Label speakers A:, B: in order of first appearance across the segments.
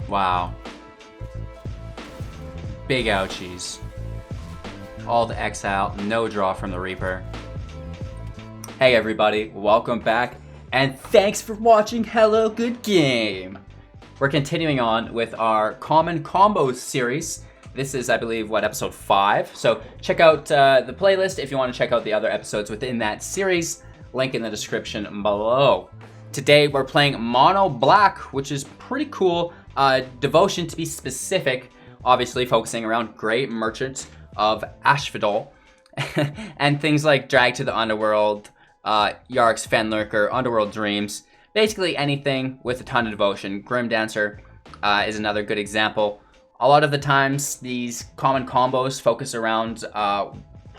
A: Wow. Big ouchies. All to exile, no draw from the Reaper. Hey everybody, welcome back, and thanks for watching Hello Good Game! We're continuing on with our Common Combos series. This is, I believe, episode 5. So check out the playlist if you want to check out the other episodes within that series. Link in the description below. Today we're playing Mono Black, which is pretty cool. Devotion to be specific, obviously focusing around Great Merchant of Asphodel. And things like Drag to the Underworld, Yarok's Fenlurker, Underworld Dreams. Basically anything with a ton of devotion. Grim Dancer is another good example. A lot of the times these common combos focus around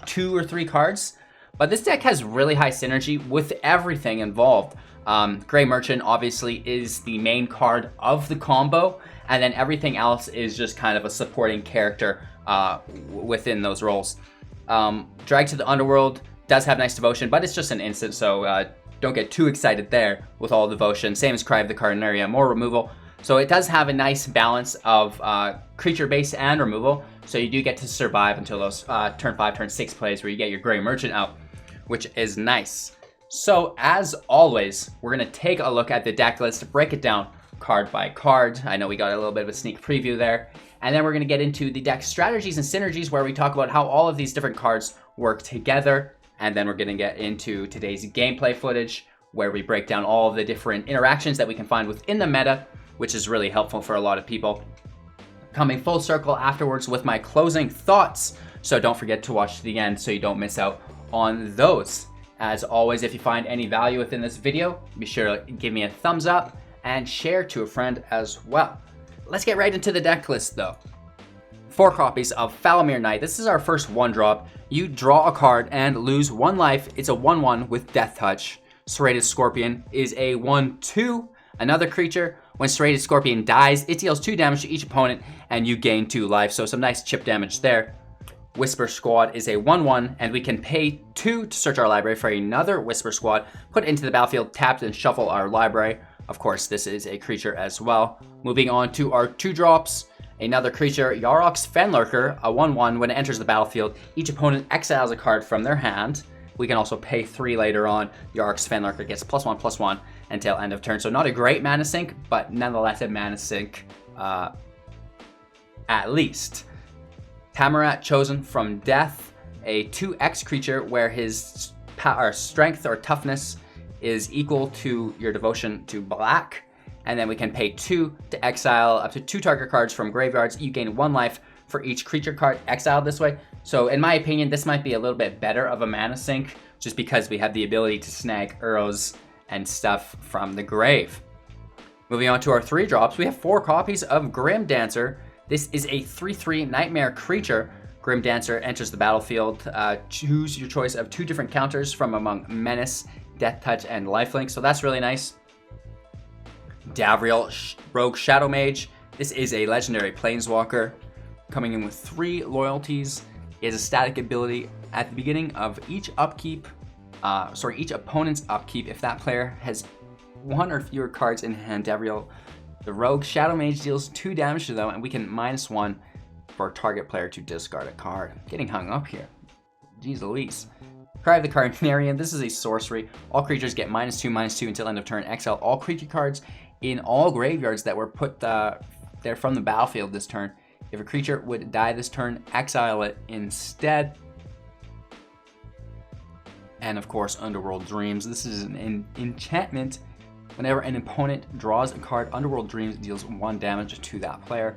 A: 2 or 3 cards. But this deck has really high synergy with everything involved. Grey Merchant obviously is the main card of the combo, and then everything else is just kind of a supporting character within those roles. Drag to the Underworld does have nice devotion, but it's just an instant, so don't get too excited there with all devotion. Same as Cry of the Carnarium, more removal. So it does have a nice balance of creature base and removal, so you do get to survive until those turn 5, turn 6 plays where you get your Grey Merchant out, which is nice. So, as always, we're going to take a look at the deck list, break it down card by card. I know we got a little bit of a sneak preview there. And then we're going to get into the deck strategies and synergies where we talk about how all of these different cards work together. And then we're going to get into today's gameplay footage where we break down all of the different interactions that we can find within the meta, which is really helpful for a lot of people. Coming full circle afterwards with my closing thoughts. So don't forget to watch to the end so you don't miss out on those. As always, if you find any value within this video, be sure to give me a thumbs up and share to a friend as well. Let's get right into the deck list though. 4 copies of Foulmire Knight. This is our first 1-drop. You draw a card and lose 1 life. It's a 1/1 with Death Touch. Serrated Scorpion is a 1/2. Another creature. When Serrated Scorpion dies, it deals 2 damage to each opponent and you gain 2 life. So some nice chip damage there. Whisper Squad is a 1/1, and we can pay 2 to search our library for another Whisper Squad, put it into the battlefield, tapped, and shuffle our library. Of course, this is a creature as well. Moving on to our 2-drops, another creature, Yarok's Fenlurker, a 1/1. When it enters the battlefield, each opponent exiles a card from their hand. We can also pay 3 later on. Yarok's Fenlurker gets +1/+1 until end of turn. So not a great mana sink, but nonetheless a mana sink at least. Tymaret, Chosen from Death, a 2x creature where his strength or toughness is equal to your devotion to black. And then we can pay 2 to exile up to 2 target cards from graveyards. You gain 1 life for each creature card exiled this way. So in my opinion, this might be a little bit better of a mana sink just because we have the ability to snag arrows and stuff from the grave. Moving on to our 3-drops, we have 4 copies of Grim Dancer. This is a 3/3 nightmare creature. Grim Dancer enters the battlefield. Choose your choice of 2 different counters from among Menace, Death Touch, and Lifelink. So that's really nice. Davriel, Rogue Shadowmage. This is a legendary planeswalker coming in with 3 loyalties. He has a static ability at the beginning of each upkeep. Each opponent's upkeep. If that player has 1 or fewer cards in hand, Davriel, the Rogue Shadowmage, deals 2 damage to them, and we can -1 for a target player to discard a card. I'm getting hung up here. Jeez Louise. Cry of the Carnarium. This is a sorcery. All creatures get -2/-2 until end of turn. Exile all creature cards in all graveyards that were put there from the battlefield this turn. If a creature would die this turn, exile it instead. And of course, Underworld Dreams. This is an enchantment. Whenever an opponent draws a card, Underworld Dreams deals 1 damage to that player.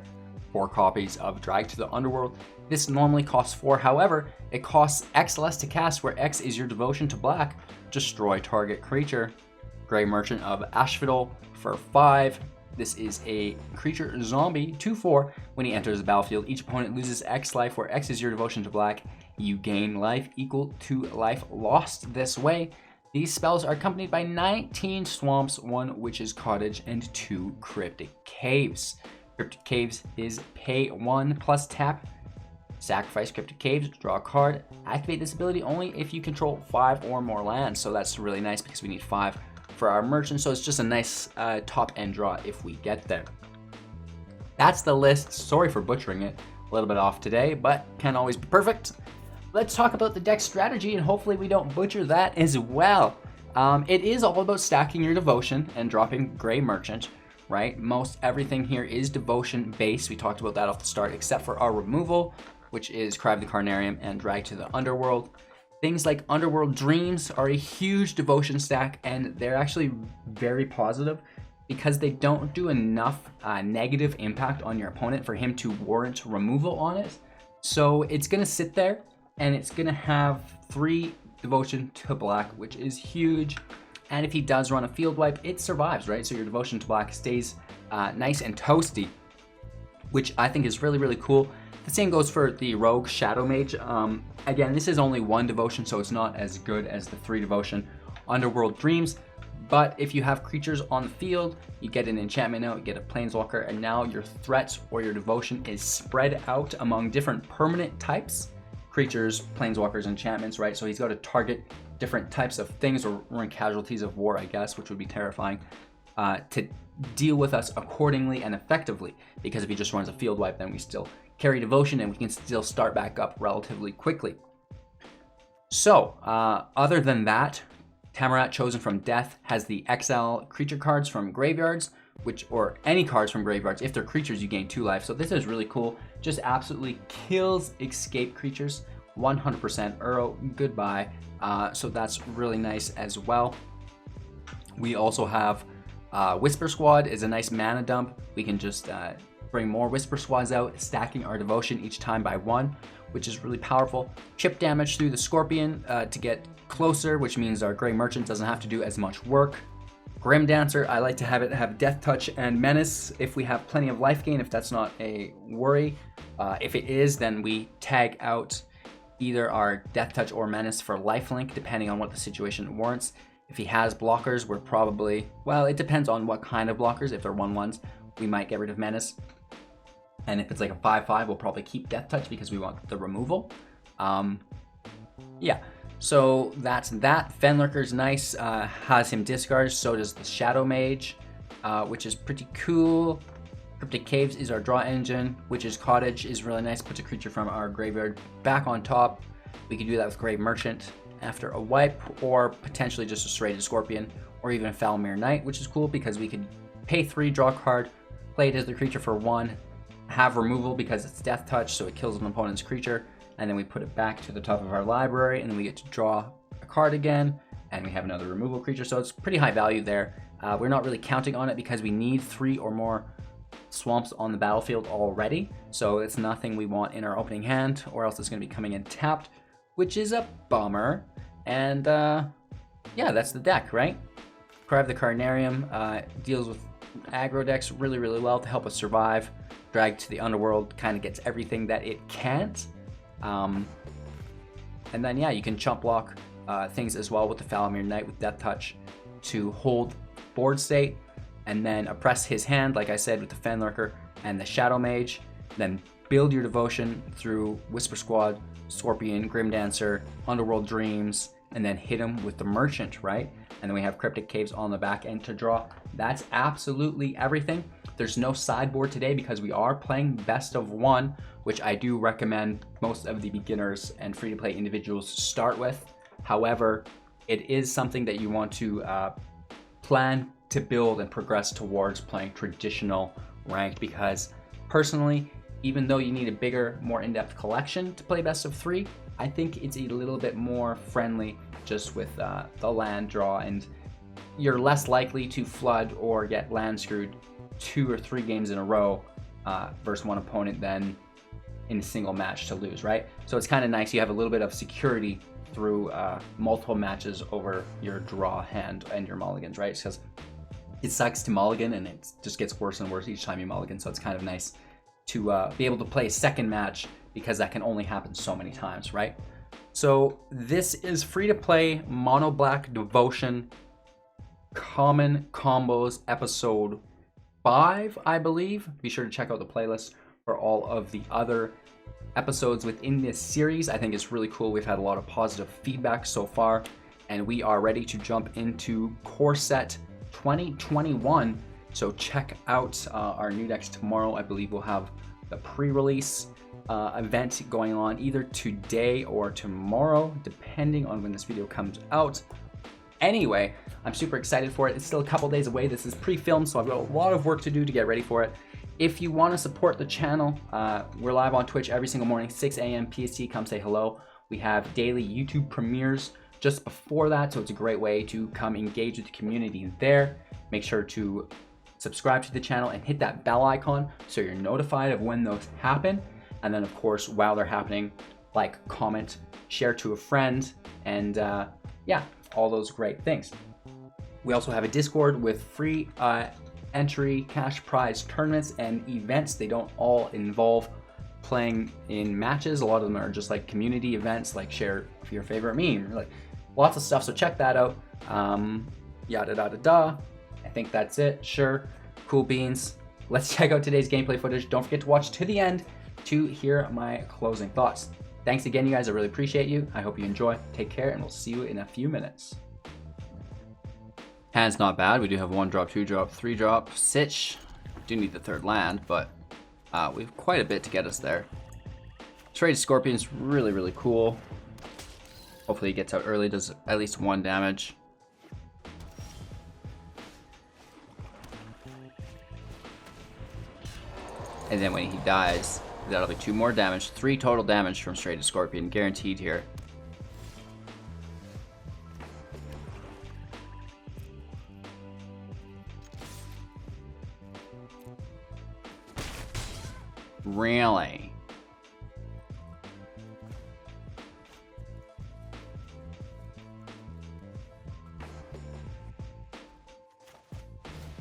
A: 4 copies of Drag to the Underworld. This normally costs 4, however, it costs X less to cast, where X is your devotion to black. Destroy target creature. Grey Merchant of Asphodel for 5. This is a creature zombie, 2/4. When he enters the battlefield, each opponent loses X life, where X is your devotion to black. You gain life equal to life lost this way. These spells are accompanied by 19 swamps, 1 witch's cottage, and 2 cryptic caves. Cryptic Caves is pay 1 plus tap. Sacrifice Cryptic Caves, draw a card. Activate this ability only if you control 5 or more lands. So that's really nice because we need 5 for our merchant. So it's just a nice top end draw if we get there. that's the list. Sorry for butchering it. A little bit off today, but can always be perfect. Let's talk about the deck strategy, and hopefully we don't butcher that as well. It is all about stacking your devotion and dropping Gray Merchant, right? Most everything here is devotion based. We talked about that off the start, except for our removal, which is Cry of the Carnarium and Drag to the Underworld. Things like Underworld Dreams are a huge devotion stack, and they're actually very positive because they don't do enough negative impact on your opponent for him to warrant removal on it. So it's going to sit there, and it's going to have 3 devotion to black, which is huge. And if he does run a field wipe, it survives, right? So your devotion to black stays nice and toasty, which I think is really, really cool. The same goes for the rogue Shadowmage. Again, this is only 1 devotion, so it's not as good as the 3 devotion Underworld Dreams. But if you have creatures on the field, you get an enchantment out, you get a planeswalker, and now your threat or your devotion is spread out among different permanent types. Creatures, planeswalkers, enchantments, right? So he's got to target different types of things, or in casualties of war, I guess, which would be terrifying, to deal with us accordingly and effectively. Because if he just runs a field wipe, then we still carry devotion and we can still start back up relatively quickly. So, other than that, Tymaret, Chosen from Death, has the exile creature cards from graveyards, or any cards from graveyards. If they're creatures, you gain 2 life. So this is really cool. Just absolutely kills escape creatures. 100% Uro, goodbye. So that's really nice as well. We also have Whisper Squad is a nice mana dump. We can just bring more Whisper Squads out, stacking our devotion each time by 1, which is really powerful. Chip damage through the Scorpion to get closer, which means our Gray Merchant doesn't have to do as much work. Grim Dancer, I like to have it have Death Touch and Menace if we have plenty of life gain, if that's not a worry. If it is, then we tag out either our Death Touch or Menace for lifelink, depending on what the situation warrants. If he has blockers, we're probably, well, it depends on what kind of blockers. If they're 1/1s, we might get rid of Menace. And if it's like a 5/5, we'll probably keep Death Touch because we want the removal. Yeah. So that's that. Fenlurker's nice, has him discard, so does the Shadowmage, which is pretty cool. Cryptic Caves is our draw engine, which is Cottage, is really nice, puts a creature from our graveyard back on top. We can do that with Grave Merchant after a wipe, or potentially just a straight Scorpion, or even a Foulmire Knight, which is cool because we could pay 3, draw a card, play it as the creature for 1, have removal because it's Death Touch, so it kills an opponent's creature, and then we put it back to the top of our library, and then we get to draw a card again, and we have another removal creature, so it's pretty high value there. We're not really counting on it because we need 3 or more swamps on the battlefield already, so it's nothing we want in our opening hand, or else it's going to be coming in tapped, which is a bummer. And yeah, that's the deck, right? Cry of the Carnarium deals with aggro decks really, really well to help us survive. Drag to the Underworld kind of gets everything that it can't. And then, yeah, you can chump block things as well with the Foulmire Knight with Death Touch to hold board state, and then oppress his hand, like I said, with the Fenlurker and the Shadowmage. Then build your devotion through Whisper Squad, Scorpion, Grim Dancer, Underworld Dreams, and then hit him with the Merchant, right? And then we have Cryptic Caves on the back end to draw. That's absolutely everything. There's no sideboard today because we are playing best of 1, which I do recommend most of the beginners and free-to-play individuals start with. However, it is something that you want to plan to build and progress towards playing traditional ranked, because personally, even though you need a bigger, more in-depth collection to play best of 3, I think it's a little bit more friendly just with the land draw, and you're less likely to flood or get land screwed 2 or 3 games in a row versus one opponent than in a single match to lose, right? So it's kind of nice. You have a little bit of security through multiple matches over your draw hand and your mulligans, right? Because it sucks to mulligan, and it just gets worse and worse each time you mulligan. So it's kind of nice to be able to play a second match, because that can only happen so many times, right? So this is free to play mono black devotion common combos episode 5, I believe. Be sure to check out the playlist for all of the other episodes within this series. I think it's really cool. We've had a lot of positive feedback so far, and we are ready to jump into core set 2021. So check out our new decks tomorrow. I believe we'll have the pre-release event going on either today or tomorrow, depending on when this video comes out. Anyway, I'm super excited for it. It's still a couple days away. This is pre-filmed, so I've got a lot of work to do to get ready for it. If you want to support the channel, we're live on Twitch every single morning, 6 a.m. PST. Come say hello. We have daily YouTube premieres just before that, so it's a great way to come engage with the community there. Make sure to subscribe to the channel and hit that bell icon so you're notified of when those happen. And then, of course, while they're happening, like, comment, share to a friend, and yeah, all those great things. We also have a Discord with free entry cash prize tournaments and events. They don't all involve playing in matches. A lot of them are just like community events, like share your favorite meme, like lots of stuff. So check that out. Yada da da da. I think that's it. Sure, cool beans. Let's check out today's gameplay footage. Don't forget to watch to the end to hear my closing thoughts. Thanks again, you guys. I really appreciate you. I hope you enjoy. Take care, and we'll see you in a few minutes. Hand's not bad. We do have 1 drop, 2 drop, 3 drop. Sitch. Do need the 3rd land, but we have quite a bit to get us there. Trade Scorpion's really, really cool. Hopefully he gets out early, does at least 1 damage. And then when he dies, that'll be 2 more damage. 3 total damage from Straight Scorpion, guaranteed here. Really?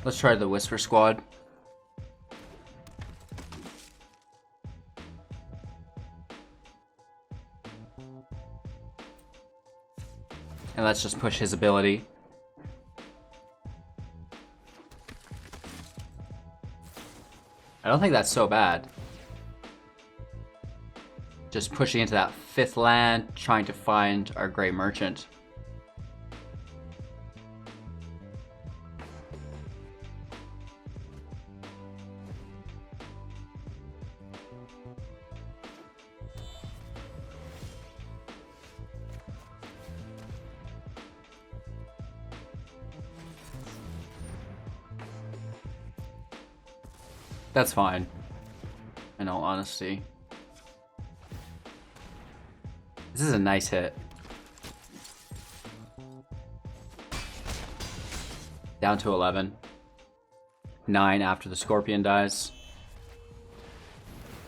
A: Let's try the Whisper Squad. And let's just push his ability. I don't think that's so bad. Just pushing into that 5th land, trying to find our Grey Merchant. That's fine, in all honesty. This is a nice hit. Down to 11. 9 after the Scorpion dies.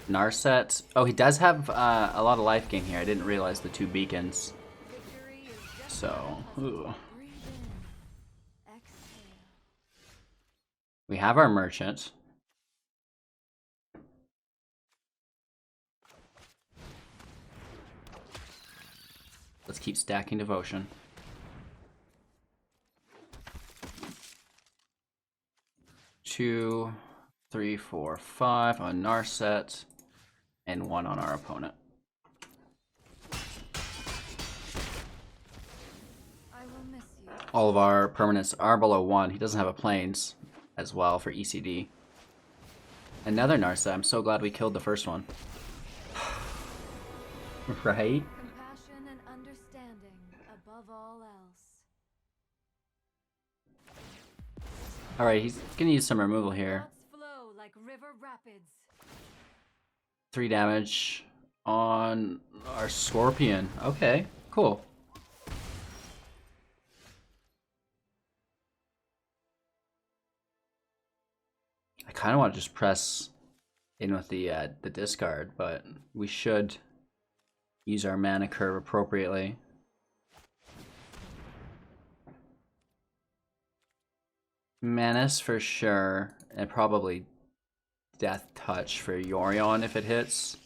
A: Narset. Oh, he does have a lot of life gain here. I didn't realize the 2 beacons. So, ooh. We have our merchant. Let's keep stacking devotion. 2, 3, 4, 5 on Narset, and 1 on our opponent. All of our permanents are below 1. He doesn't have a plains as well for ECD. Another Narset. I'm so glad we killed the first one. Right? Alright, he's gonna use some removal here. 3 damage on our Scorpion. Okay, cool. I kind of want to just press in with the discard, but we should use our mana curve appropriately. Menace for sure, and probably Death Touch for Yorion if it hits.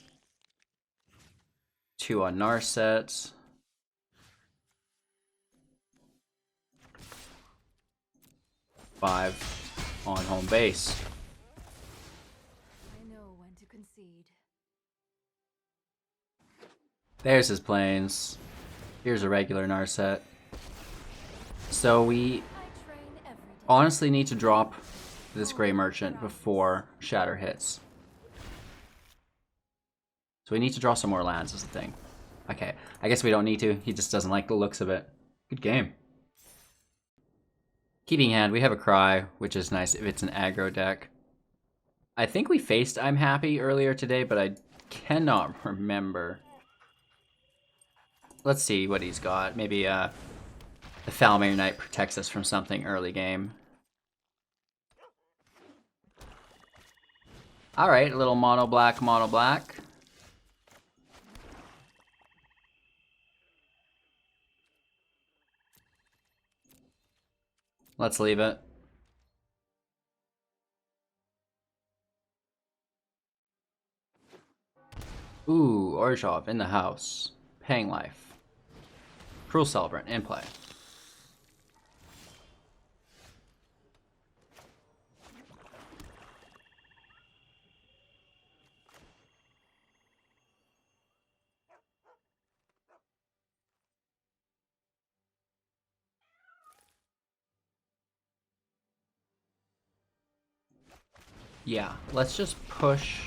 A: 2 on Narset. Five on home base.
B: I know when to concede.
A: There's his planes. Here's a regular Narset. So we honestly need to drop this Grey Merchant before Shatter hits. So we need to draw some more lands is the thing. Okay, I guess we don't need to. He just doesn't like the looks of it. Good game. Keeping hand, we have a Cry, which is nice if it's an aggro deck. I think we faced I'm Happy earlier today, but I cannot remember. Let's see what he's got. Maybe the Foulmire Knight protects us from something early game. Alright, a little mono black, mono black. Let's leave it. Ooh, Orzhov in the house. Paying life. Cruel Celebrant in play. Yeah, let's just push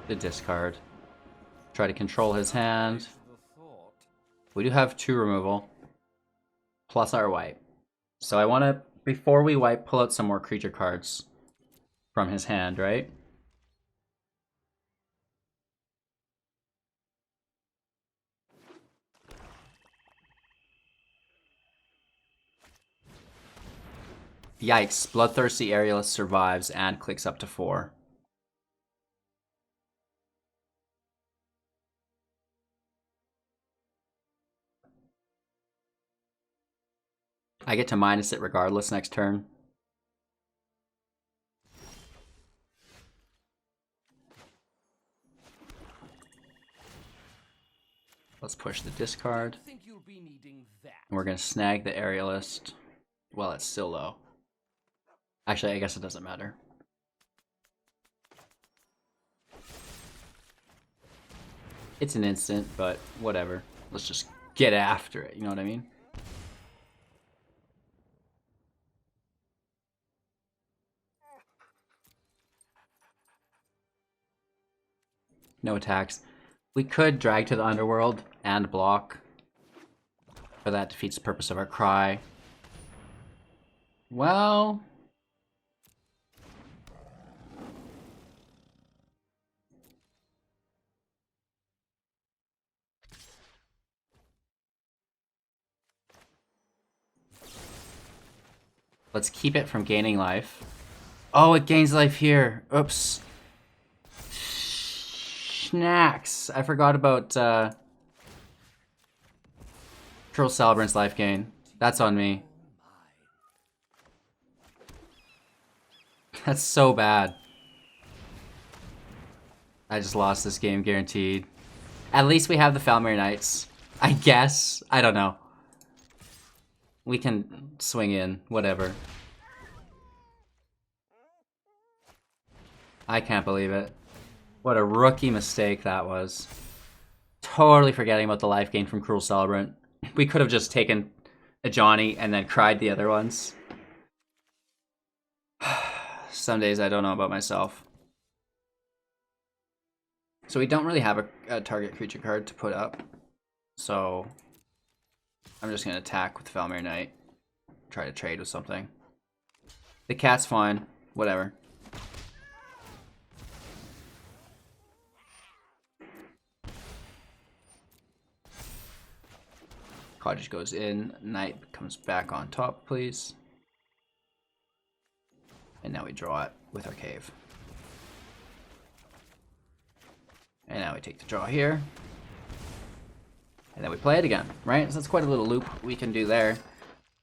A: the discard. Try to control his hand. We do have 2 removal. Plus our wipe. So I want to, before we wipe, pull out some more creature cards from his hand, right? Yikes, Bloodthirsty Aerialist survives and clicks up to 4. I get to minus it regardless next turn. Let's push the discard. And we're going to snag the Aerialist. Well, it's still low. Actually, I guess it doesn't matter. It's an instant, but whatever. Let's just get after it, you know what I mean? No attacks. We could drag to the Underworld and block. But that defeats the purpose of our Cry. Well... let's keep it from gaining life. Oh, it gains life here. Oops. Snacks. I forgot about Cruel Celebrant's life gain. That's on me. That's so bad. I just lost this game, guaranteed. At least we have the Foulmire Knights. I guess. I don't know. We can swing in, whatever. I can't believe it. What a rookie mistake that was. Totally forgetting about the life gain from Cruel Celebrant. We could have just taken a Johnny and then cried the other ones. Some days I don't know about myself. So we don't really have a target creature card to put up. So I'm just going to attack with Foulmire Knight. Try to trade with something. The cat's fine. Whatever. Cottage goes in. Knight comes back on top, please. And now we draw it with our cave. And now we take the draw here. And then we play it again, right? So that's quite a little loop we can do there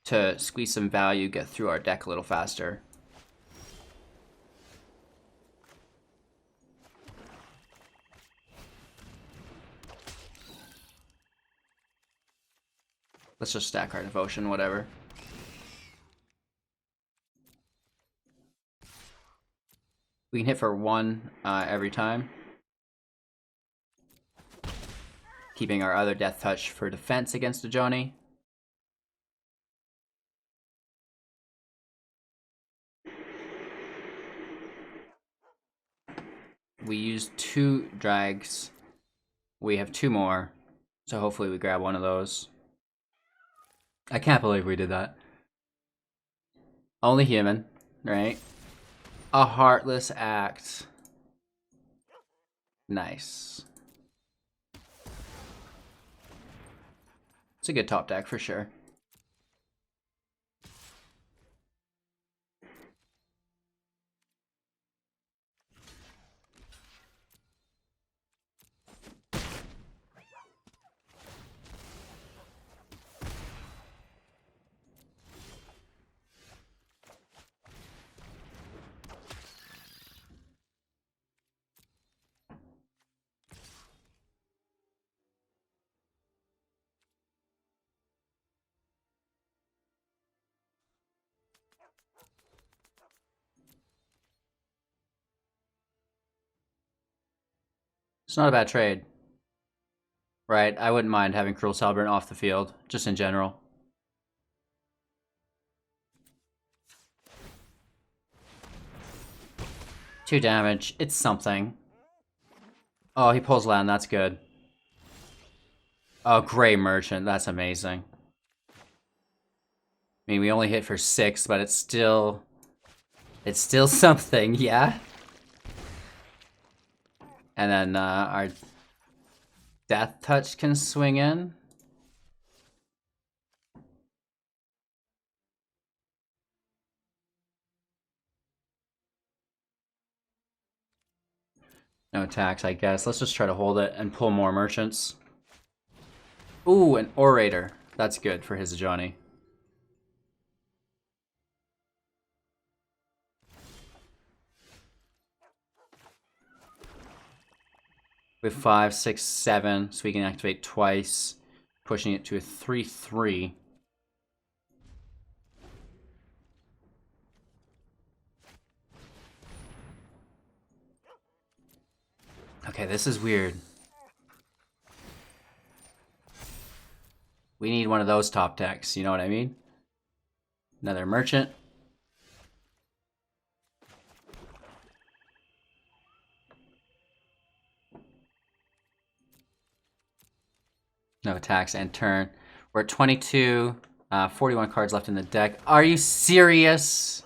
A: to squeeze some value, get through our deck a little faster. Let's just stack our devotion, whatever. We can hit for 1 every time. Keeping our other Death Touch for defense against a Johnny. We used 2 drags. We have 2 more. So hopefully we grab one of those. I can't believe we did that. Only human, right? A Heartless Act. Nice. It's a good top deck for sure. It's not a bad trade. Right, I wouldn't mind having Cruel Celebrant off the field, just in general. Two damage, it's something. Oh, he pulls land, that's good. Oh, Grey Merchant, that's amazing. I mean, we only hit for 6, but it's still something, yeah? And then our Death Touch can swing in. No attacks, I guess. Let's just try to hold it and pull more merchants. Ooh, an Orator. That's good for his Johnny. We have 5, 6, 7, so we can activate twice, pushing it to a 3/3. Okay, this is weird. We need one of those top decks, you know what I mean? Another merchant. No attacks and turn. We're at 22, 41 cards left in the deck. Are you serious?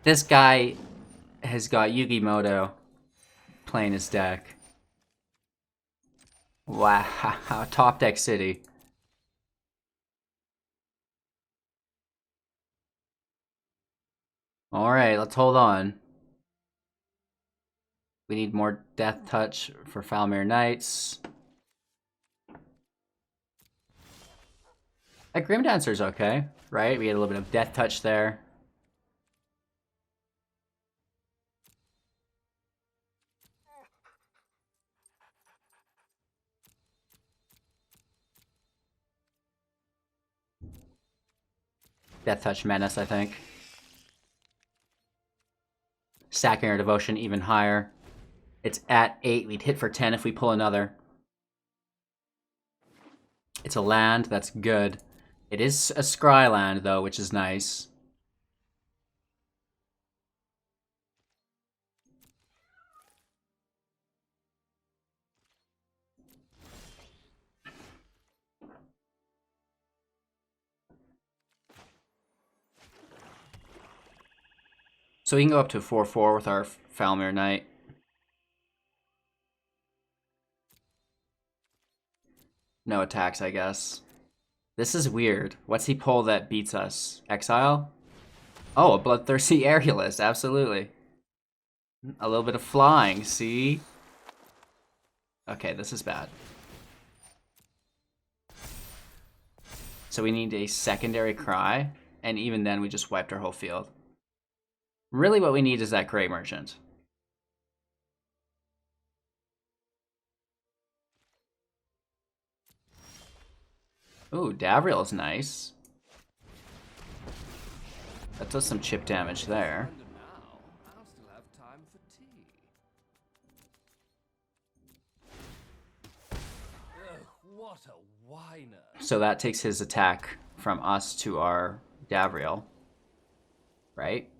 A: This guy has got Yugimoto playing his deck. Wow, top deck city. Alright, let's hold on. We need more Death Touch for Foulmire Knights. That Grim Dancer's okay, right? We had a little bit of Death Touch there. Death Touch Menace, I think. Stacking our Devotion even higher. It's at 8. We'd hit for 10 if we pull another. It's a land, that's good. It is a scry land, though, which is nice. So we can go up to 4/4 with our Foulmire Knight. No attacks, I guess. This is weird. What's he pull that beats us? Exile? Oh, a Bloodthirsty Aerialist, absolutely. A little bit of flying, see? Okay, this is bad. So we need a secondary Cry, and even then we just wiped our whole field. Really what we need is that Grey Merchant. Ooh, Davriel is nice. That does some chip damage there. So that takes his attack from us to our Davriel, right?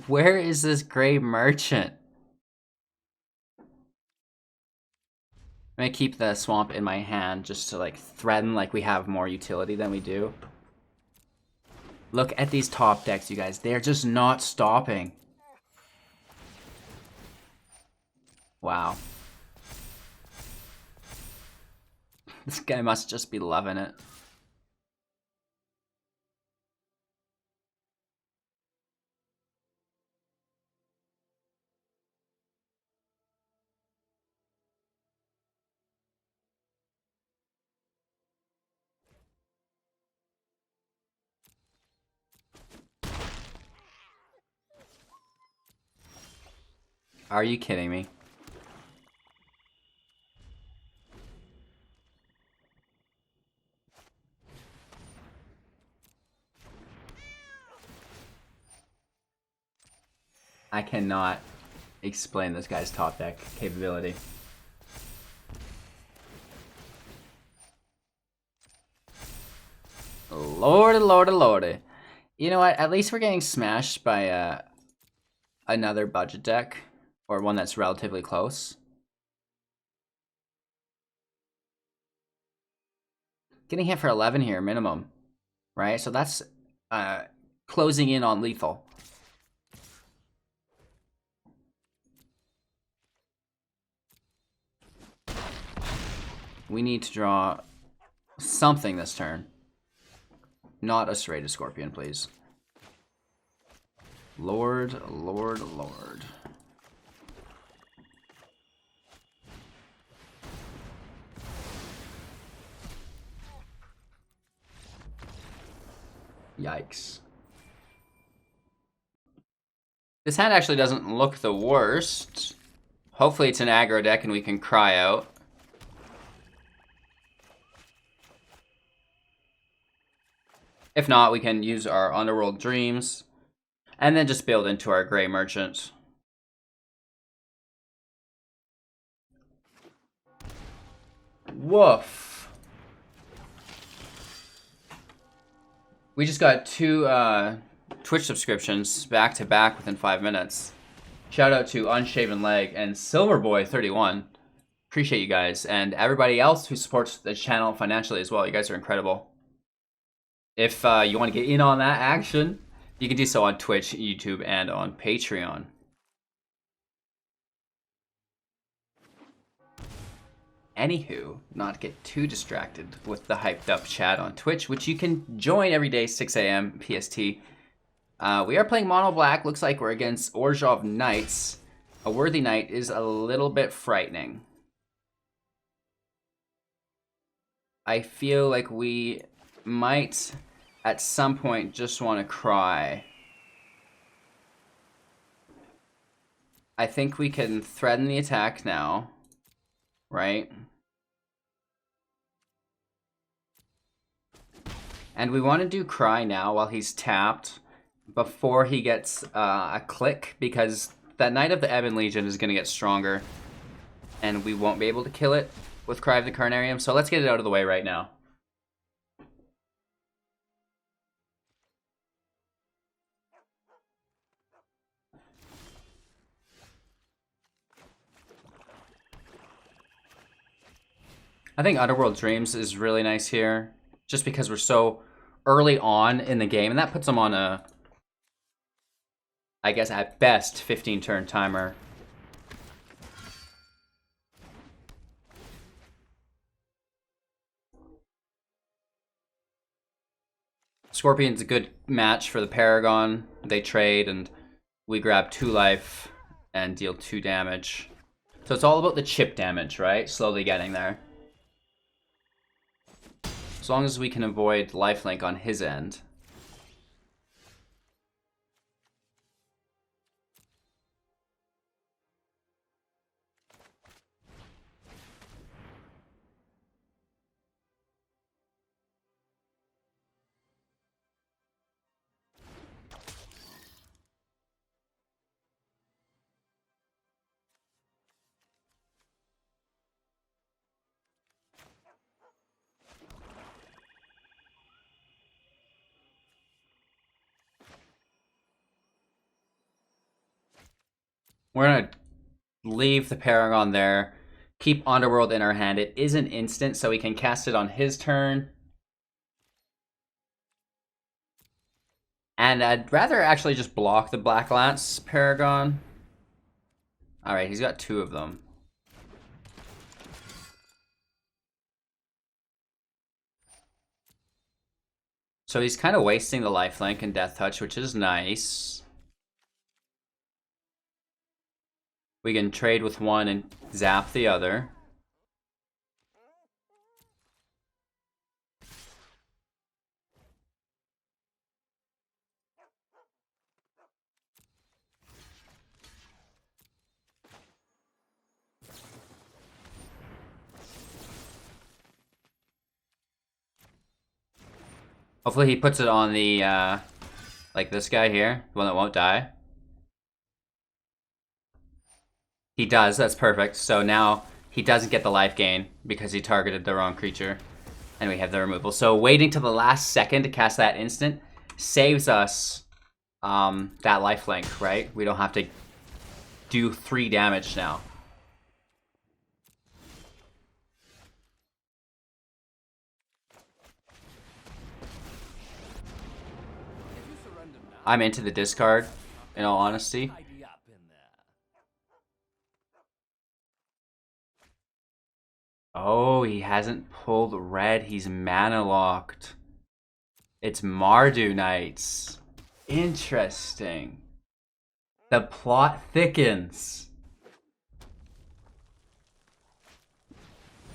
A: Where is this gray merchant? I'm gonna keep the swamp in my hand just to like threaten like we have more utility than we do. Look at these top decks, you guys. They're just not stopping. Wow. This guy must just be loving it. Are you kidding me? I cannot explain this guy's top deck capability. Lordy, lordy, lordy. You know what? At least we're getting smashed by another budget deck, or one that's relatively close. Getting hit for 11 here, minimum. Right? So that's closing in on lethal. We need to draw something this turn. Not a serrated scorpion, please. Lord, Lord, Lord. Yikes. This hand actually doesn't look the worst. Hopefully it's an aggro deck and we can cry out. If not, we can use our Underworld Dreams and then just build into our Gray Merchant. Woof. We just got 2 Twitch subscriptions back to back within 5 minutes. Shout out to Unshaven Leg and Silverboy31. Appreciate you guys, and everybody else who supports the channel financially as well. You guys are incredible. If you want to get in on that action, you can do so on Twitch, YouTube, and on Patreon. Anywho, not get too distracted with the hyped up chat on Twitch, which you can join every day, 6 a.m. PST. We are playing Mono Black. Looks like we're against Orzhov Knights. A Worthy Knight is a little bit frightening. I feel like we might, at some point, just want to cry. I think we can threaten the attack now, right? And we want to do cry now while he's tapped, before he gets a click, because that Knight of the Ebon Legion is going to get stronger, and we won't be able to kill it with Cry of the Carnarium, so let's get it out of the way right now. I think Underworld Dreams is really nice here, just because we're so early on in the game, and that puts them on a, I guess at best, 15-turn timer. Scorpion's a good match for the Paragon. They trade, and we grab 2 life and deal 2 damage. So it's all about the chip damage, right? Slowly getting there. As long as we can avoid lifelink on his end. We're gonna leave the Paragon there. Keep Underworld in our hand. It is an instant, so we can cast it on his turn. And I'd rather actually just block the Black Lance Paragon. Alright, he's got 2 of them. So he's kind of wasting the lifelink and Death Touch, which is nice. We can trade with one and zap the other. Hopefully he puts it on the, like this guy here, the one that won't die. He does, that's perfect. So now he doesn't get the life gain because he targeted the wrong creature. And we have the removal. So waiting till the last second to cast that instant saves us that lifelink, right? We don't have to do 3 damage now. I'm into the discard, in all honesty. Oh, he hasn't pulled red. He's mana locked. It's Mardu Knights. Interesting. The plot thickens.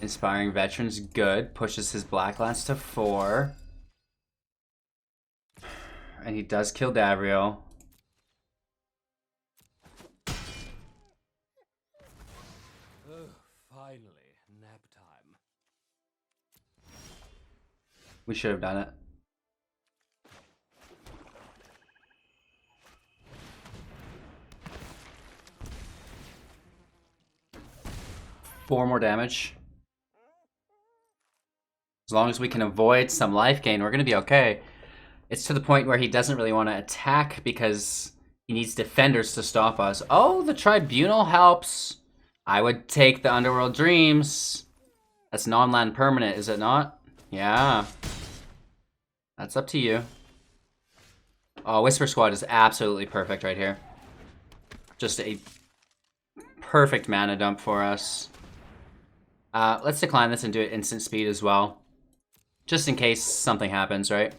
A: Inspiring Veteran's good. Pushes his Black Lance to 4. And he does kill Davriel.
B: Finally, nap time.
A: We should have done it. Four more damage. As long as we can avoid some life gain, we're going to be okay. It's to the point where he doesn't really want to attack because he needs defenders to stop us. Oh, the Tribunal helps. I would take the Underworld Dreams. That's non-land permanent, is it not? Yeah. That's up to you. Oh, Whisper Squad is absolutely perfect right here. Just a perfect mana dump for us. Let's decline this and do it instant speed as well. Just in case something happens, right?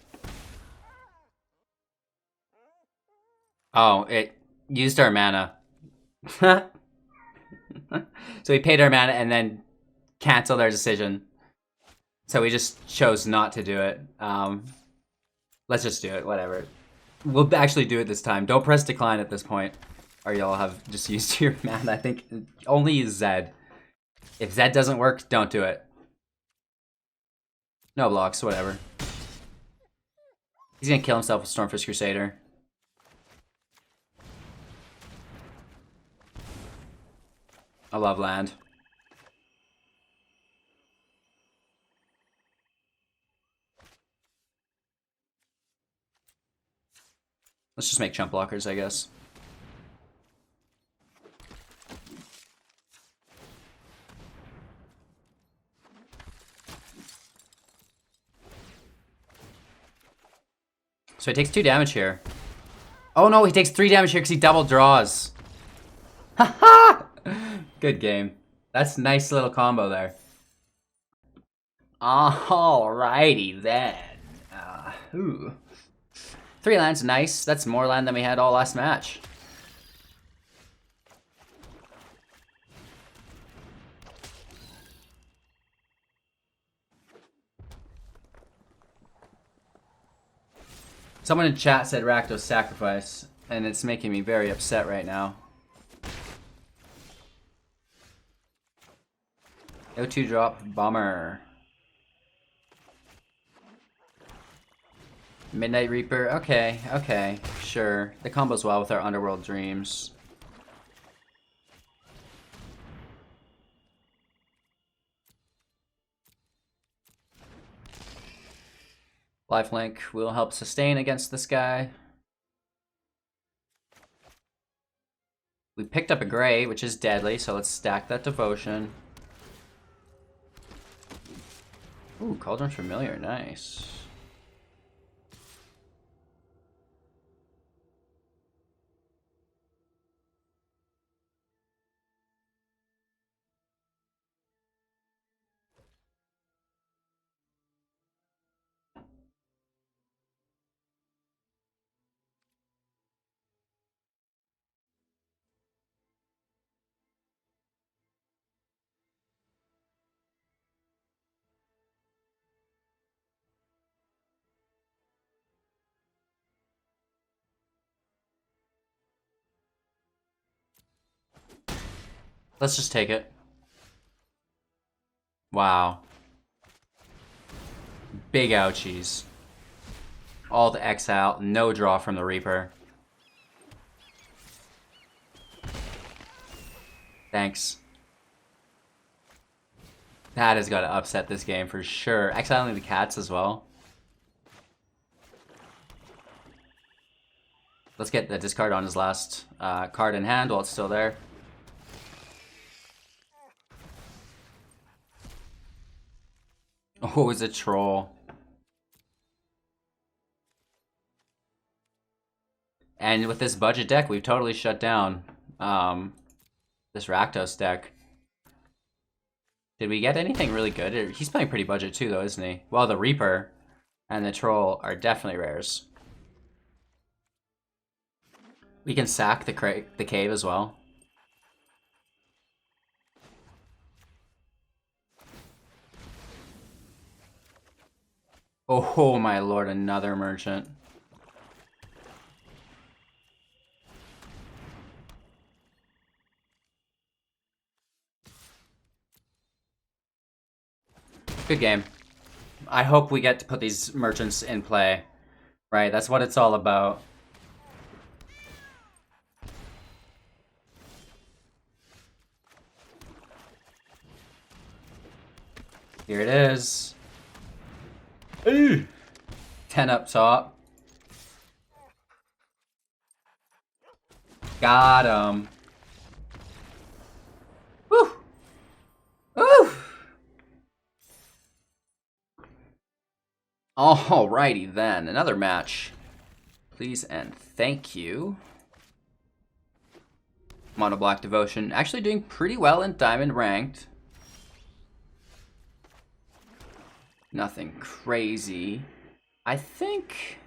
A: Oh, it used our mana. So we paid our mana and then canceled our decision. So we just chose not to do it. Let's just do it, whatever. We'll actually do it this time. Don't press decline at this point, or you'll have just used your mana. I think only use Zed. If Zed doesn't work, don't do it. No blocks, whatever. He's gonna kill himself with Stormfist Crusader. I love land. Let's just make chump blockers, I guess. So he takes 2 damage here. Oh no, he takes 3 damage here because he double draws. Haha! Good game. That's a nice little combo there. Alrighty then. 3 lands, nice. That's more land than we had all last match. Someone in chat said Rakdos sacrifice, and it's making me very upset right now. O2 drop, bomber. Midnight Reaper, okay, sure. The combos well with our Underworld Dreams. Lifelink will help sustain against this guy. We picked up a gray, which is deadly, so let's stack that devotion. Ooh, Cauldron's Familiar, nice. Let's just take it. Wow. Big ouchies. All the X out, no draw from the Reaper. Thanks. That has got to upset this game for sure. Exiling the cats as well. Let's get the discard on his last card in hand while it's still there. Oh, it's a troll. And with this budget deck, we've totally shut down this Rakdos deck. Did we get anything really good? He's playing pretty budget too, though, isn't he? Well, the Reaper and the Troll are definitely rares. We can sack the cave as well. Oh my lord, another merchant. Good game. I hope we get to put these merchants in play. Right, that's what it's all about. Here it is. Ooh. 10 up top. Got him. Woo! Woo! Alrighty then, another match. Please and thank you. Mono Black Devotion, actually doing pretty well in Diamond Ranked. Nothing crazy. I think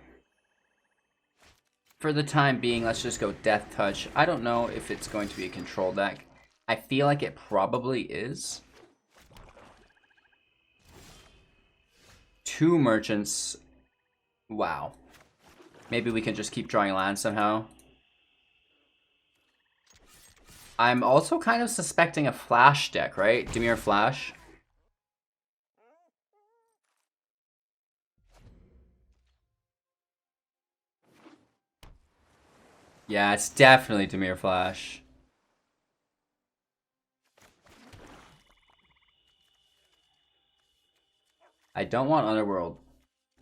A: for the time being, let's just go Death Touch. I don't know if it's going to be a control deck. I feel like it probably is. 2 merchants. Wow. Maybe we can just keep drawing land somehow. I'm also kind of suspecting a flash deck, right? Dimir Flash. Yeah, it's definitely Dimir Flash. I don't want Underworld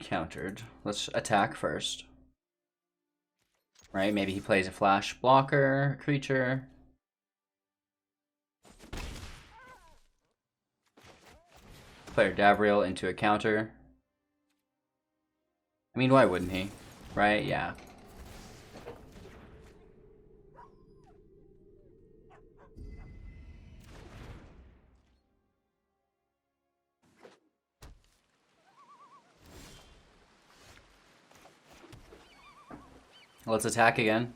A: countered. Let's attack first. Right, maybe he plays a flash blocker creature. Player Davriel into a counter. I mean, why wouldn't he? Right, yeah. Let's attack again.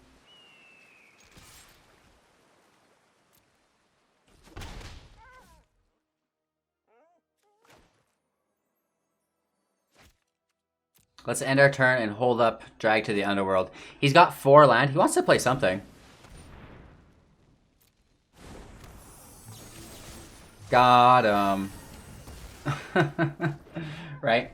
A: Let's end our turn and hold up Drag to the Underworld. He's got 4 land. He wants to play something. Got him. Right?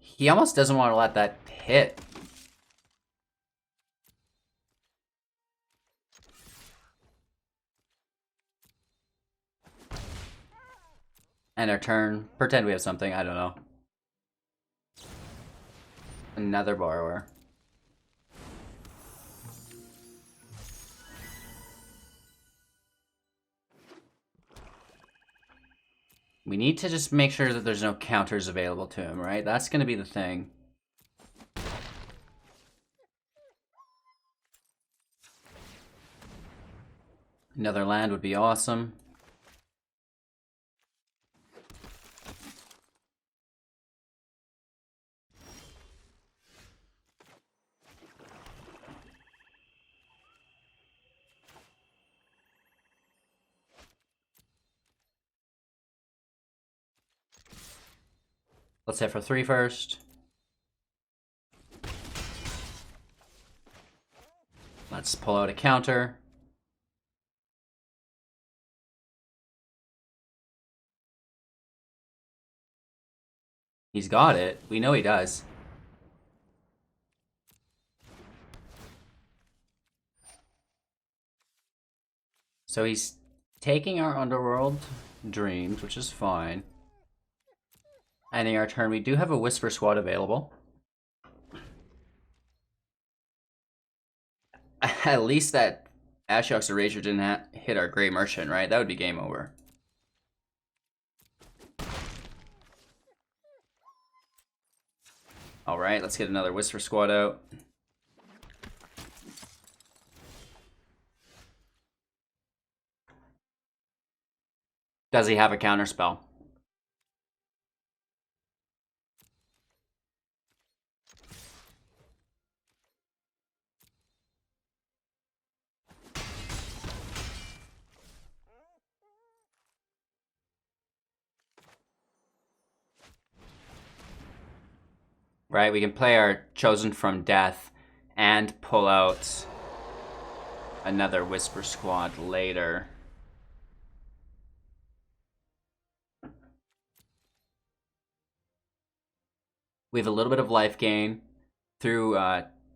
A: He almost doesn't want to let that hit. End our turn. Pretend we have something. I don't know. Another borrower. We need to just make sure that there's no counters available to him, right? That's going to be the thing. Another land would be awesome. Let's hit for 3 first. Let's pull out a counter. He's got it. We know he does. So he's taking our Underworld Dreams, which is fine. Ending our turn, we do have a Whisper Squad available. At least that Ashiok's Erasure didn't hit our Grey Merchant, right? That would be game over. Alright, let's get another Whisper Squad out. Does he have a counter spell? Right, we can play our Chosen from Death and pull out another Whisper Squad later. We have a little bit of life gain through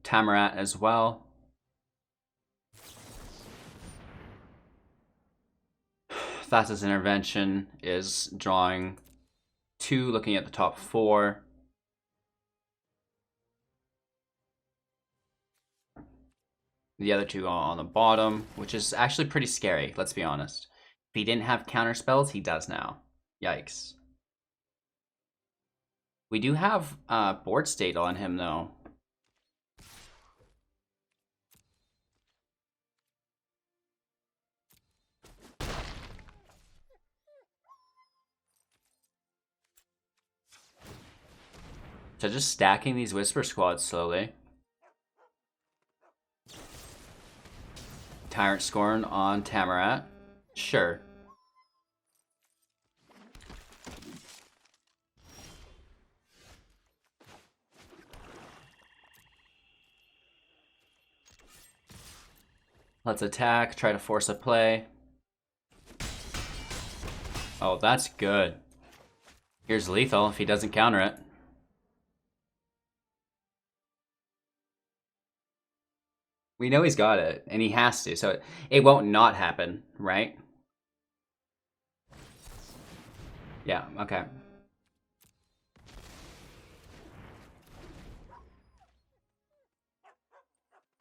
A: Tymaret as well. Thassa's Intervention is drawing 2, looking at the top 4. The other 2 on the bottom, which is actually pretty scary, let's be honest. If he didn't have counter spells, he does now. Yikes. We do have board state on him, though. So just stacking these Whisper Squads slowly. Tyrant Scorn on Tymaret. Sure. Let's attack, try to force a play. Oh, that's good. Here's lethal if he doesn't counter it. We know he's got it, and he has to, so it won't not happen, right? Yeah, okay.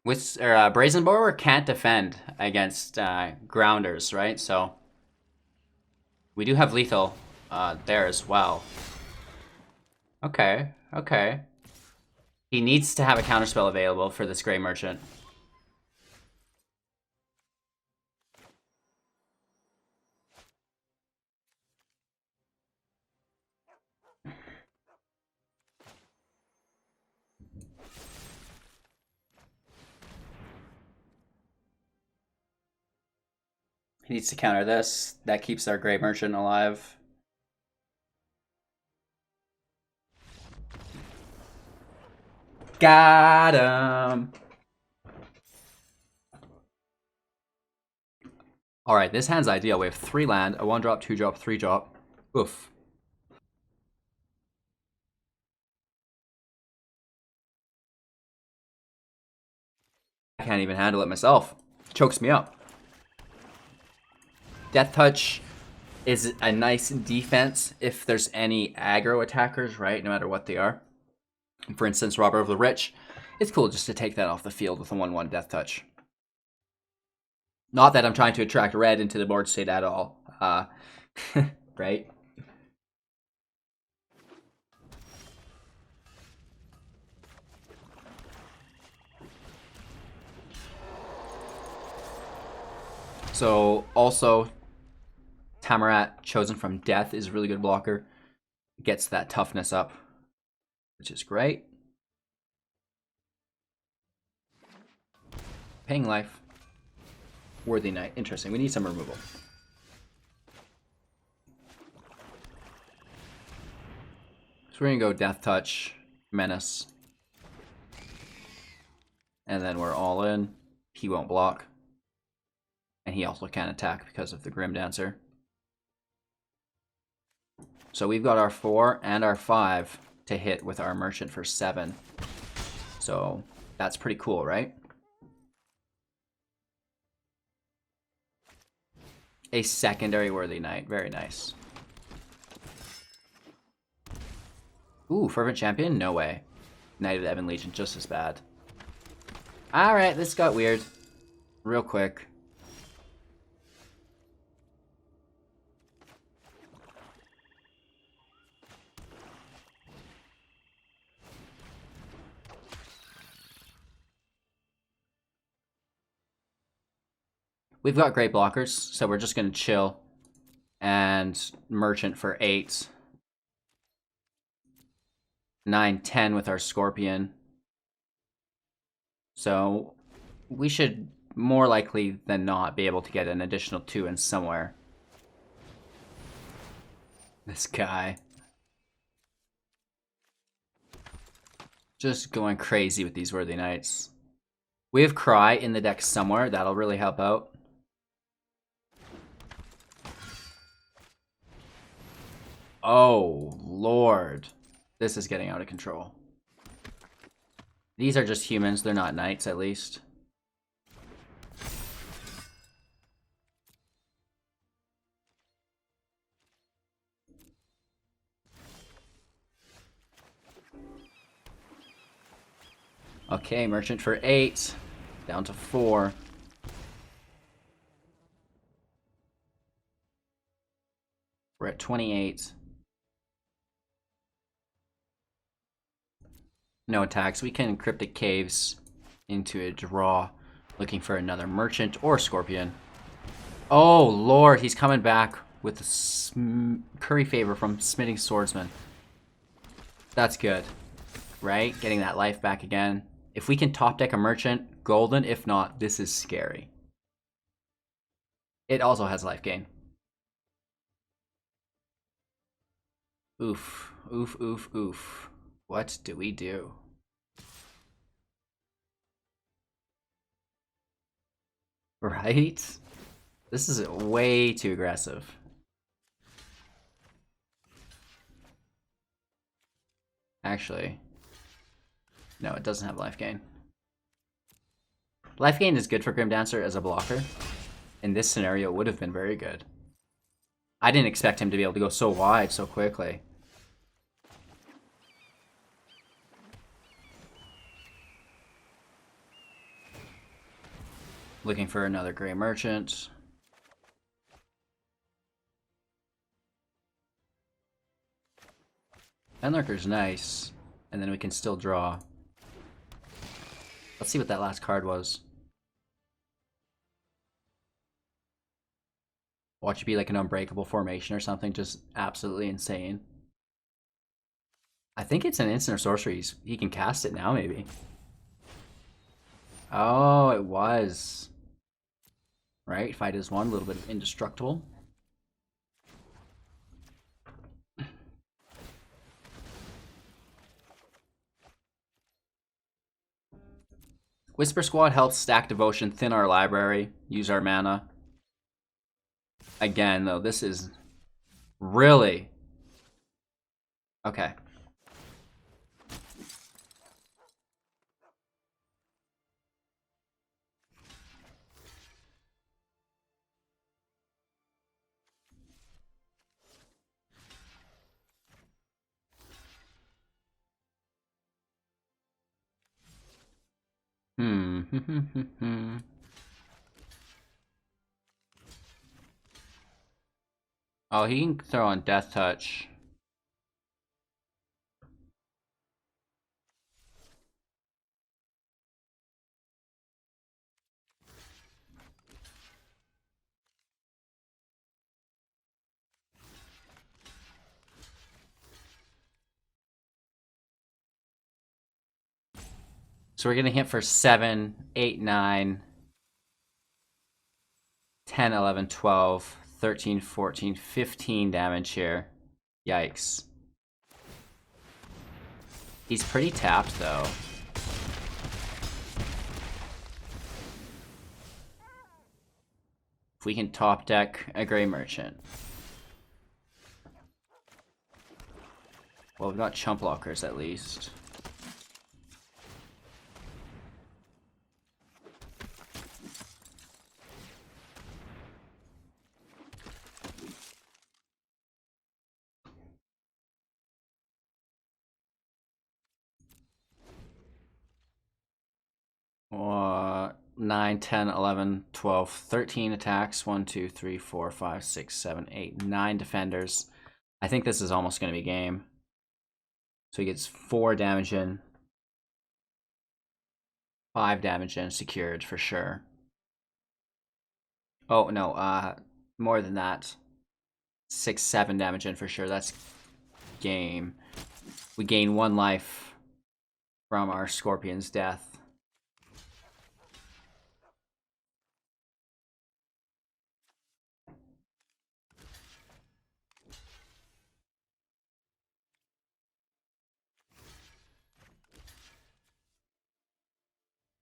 A: Brazen Borrower can't defend against grounders, right? So we do have lethal there as well. Okay, okay. He needs to have a counterspell available for this Grey Merchant. He needs to counter this. That keeps our Grey Merchant alive. Got him! Alright, this hand's ideal. We have 3 land, a 1-drop, 2-drop, 3-drop. Oof. I can't even handle it myself. Chokes me up. Death Touch is a nice defense if there's any aggro attackers, right? No matter what they are. For instance, Robber of the Rich. It's cool just to take that off the field with a 1/1 Death Touch. Not that I'm trying to attract red into the board state at all. Right? So, also, Tymaret, chosen from Death, is a really good blocker. Gets that toughness up, which is great. Paying life. Worthy Knight. Interesting. We need some removal. So we're going to go Death Touch, Menace. And then we're all in. He won't block. And he also can't attack because of the Grim Dancer. So we've got our 4 and our 5 to hit with our Merchant for 7. So that's pretty cool, right? A secondary Worthy Knight. Very nice. Ooh, Fervent Champion? No way. Knight of the Ebon Legion, just as bad. Alright, this got weird. Real quick. We've got great blockers, so we're just going to chill. And Merchant for 8. 9, 10 with our Scorpion. So we should more likely than not be able to get an additional 2 in somewhere. This guy. Just going crazy with these Worthy Knights. We have Cry in the deck somewhere. That'll really help out. Oh, Lord. This is getting out of control. These are just humans. They're not knights, at least. Okay, Merchant for 8. Down to 4. We're at 28. No attacks. We can Cryptic Caves into a draw, looking for another Merchant or Scorpion. Oh, Lord, he's coming back with a curry favor from Smithing Swordsman. That's good, right? Getting that life back again. If we can top deck a Merchant, golden. If not, this is scary. It also has life gain. Oof, oof, oof, oof. What do we do? Right? This is way too aggressive. Actually, no, it doesn't have life gain. Life gain is good for Grim Dancer as a blocker. In this scenario, it would have been very good. I didn't expect him to be able to go so wide so quickly. Looking for another Grey Merchant. Fenlurker's nice, and then we can still draw. Let's see what that last card was. Watch it be like an unbreakable formation or something, just absolutely insane. I think it's an instant or sorcery. He can cast it now, maybe. Oh, it was. Right, fight is 1, a little bit of indestructible. Whisper Squad helps stack Devotion, thin our library, use our mana. Again, though, this is really... Okay. Oh, he can throw on Death Touch. So we're gonna hit for 7, 8, 9, 10, 11, 12, 13, 14, 15 damage here. Yikes. He's pretty tapped though. If we can top deck a Grey Merchant. Well, we've got chump blockers at least. Uh, 9, 10, 11, 12, 13 attacks. 1, 2, 3, 4, 5, 6, 7, 8, 9 defenders. I think this is almost going to be game. So he gets 4 damage in. 5 damage in secured for sure. Oh, no, more than that. 6, 7 damage in for sure. That's game. We gain 1 life from our Scorpion's death.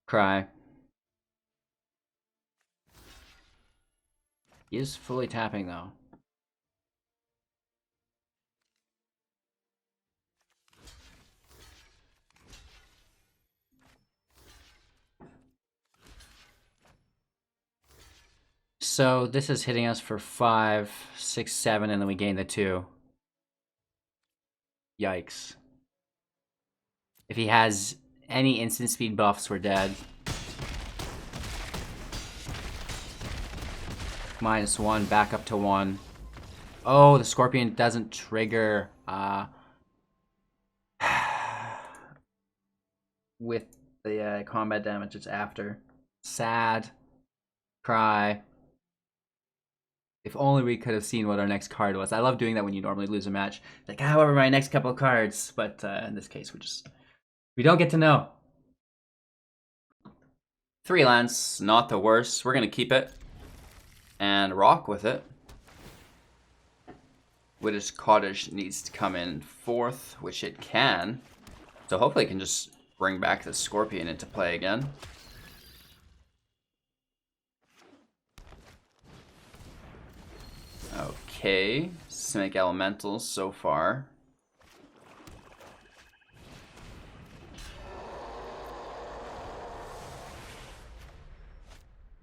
A: Cry. He is fully tapping though. So this is hitting us for 5, 6, 7, and then we gain the 2. Yikes. If he has any instant speed buffs, we're dead. -1, back up to 1. Oh, the Scorpion doesn't trigger with the combat damage it's after. Sad. Cry. If only we could have seen what our next card was. I love doing that when you normally lose a match. Like, however, my next couple of cards. But in this case, we don't get to know. 3 lands, not the worst. We're going to keep it and rock with it. Widow's Cottage needs to come in 4th, which it can. So hopefully it can just bring back the Scorpion into play again. Okay, Simic Elementals so far.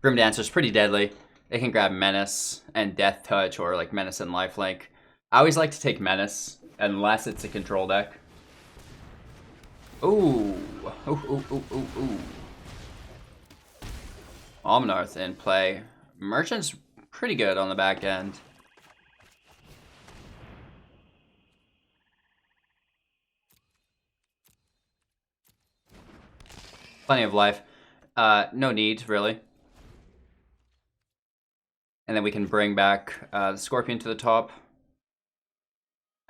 A: Grim Dancer's pretty deadly. They can grab Menace and Death Touch or like Menace and Lifelink. I always like to take Menace unless it's a control deck. Ooh. Ooh. Omnarth in play. Merchant's pretty good on the back end. Plenty of life. No need, really. And then we can bring back the Scorpion to the top.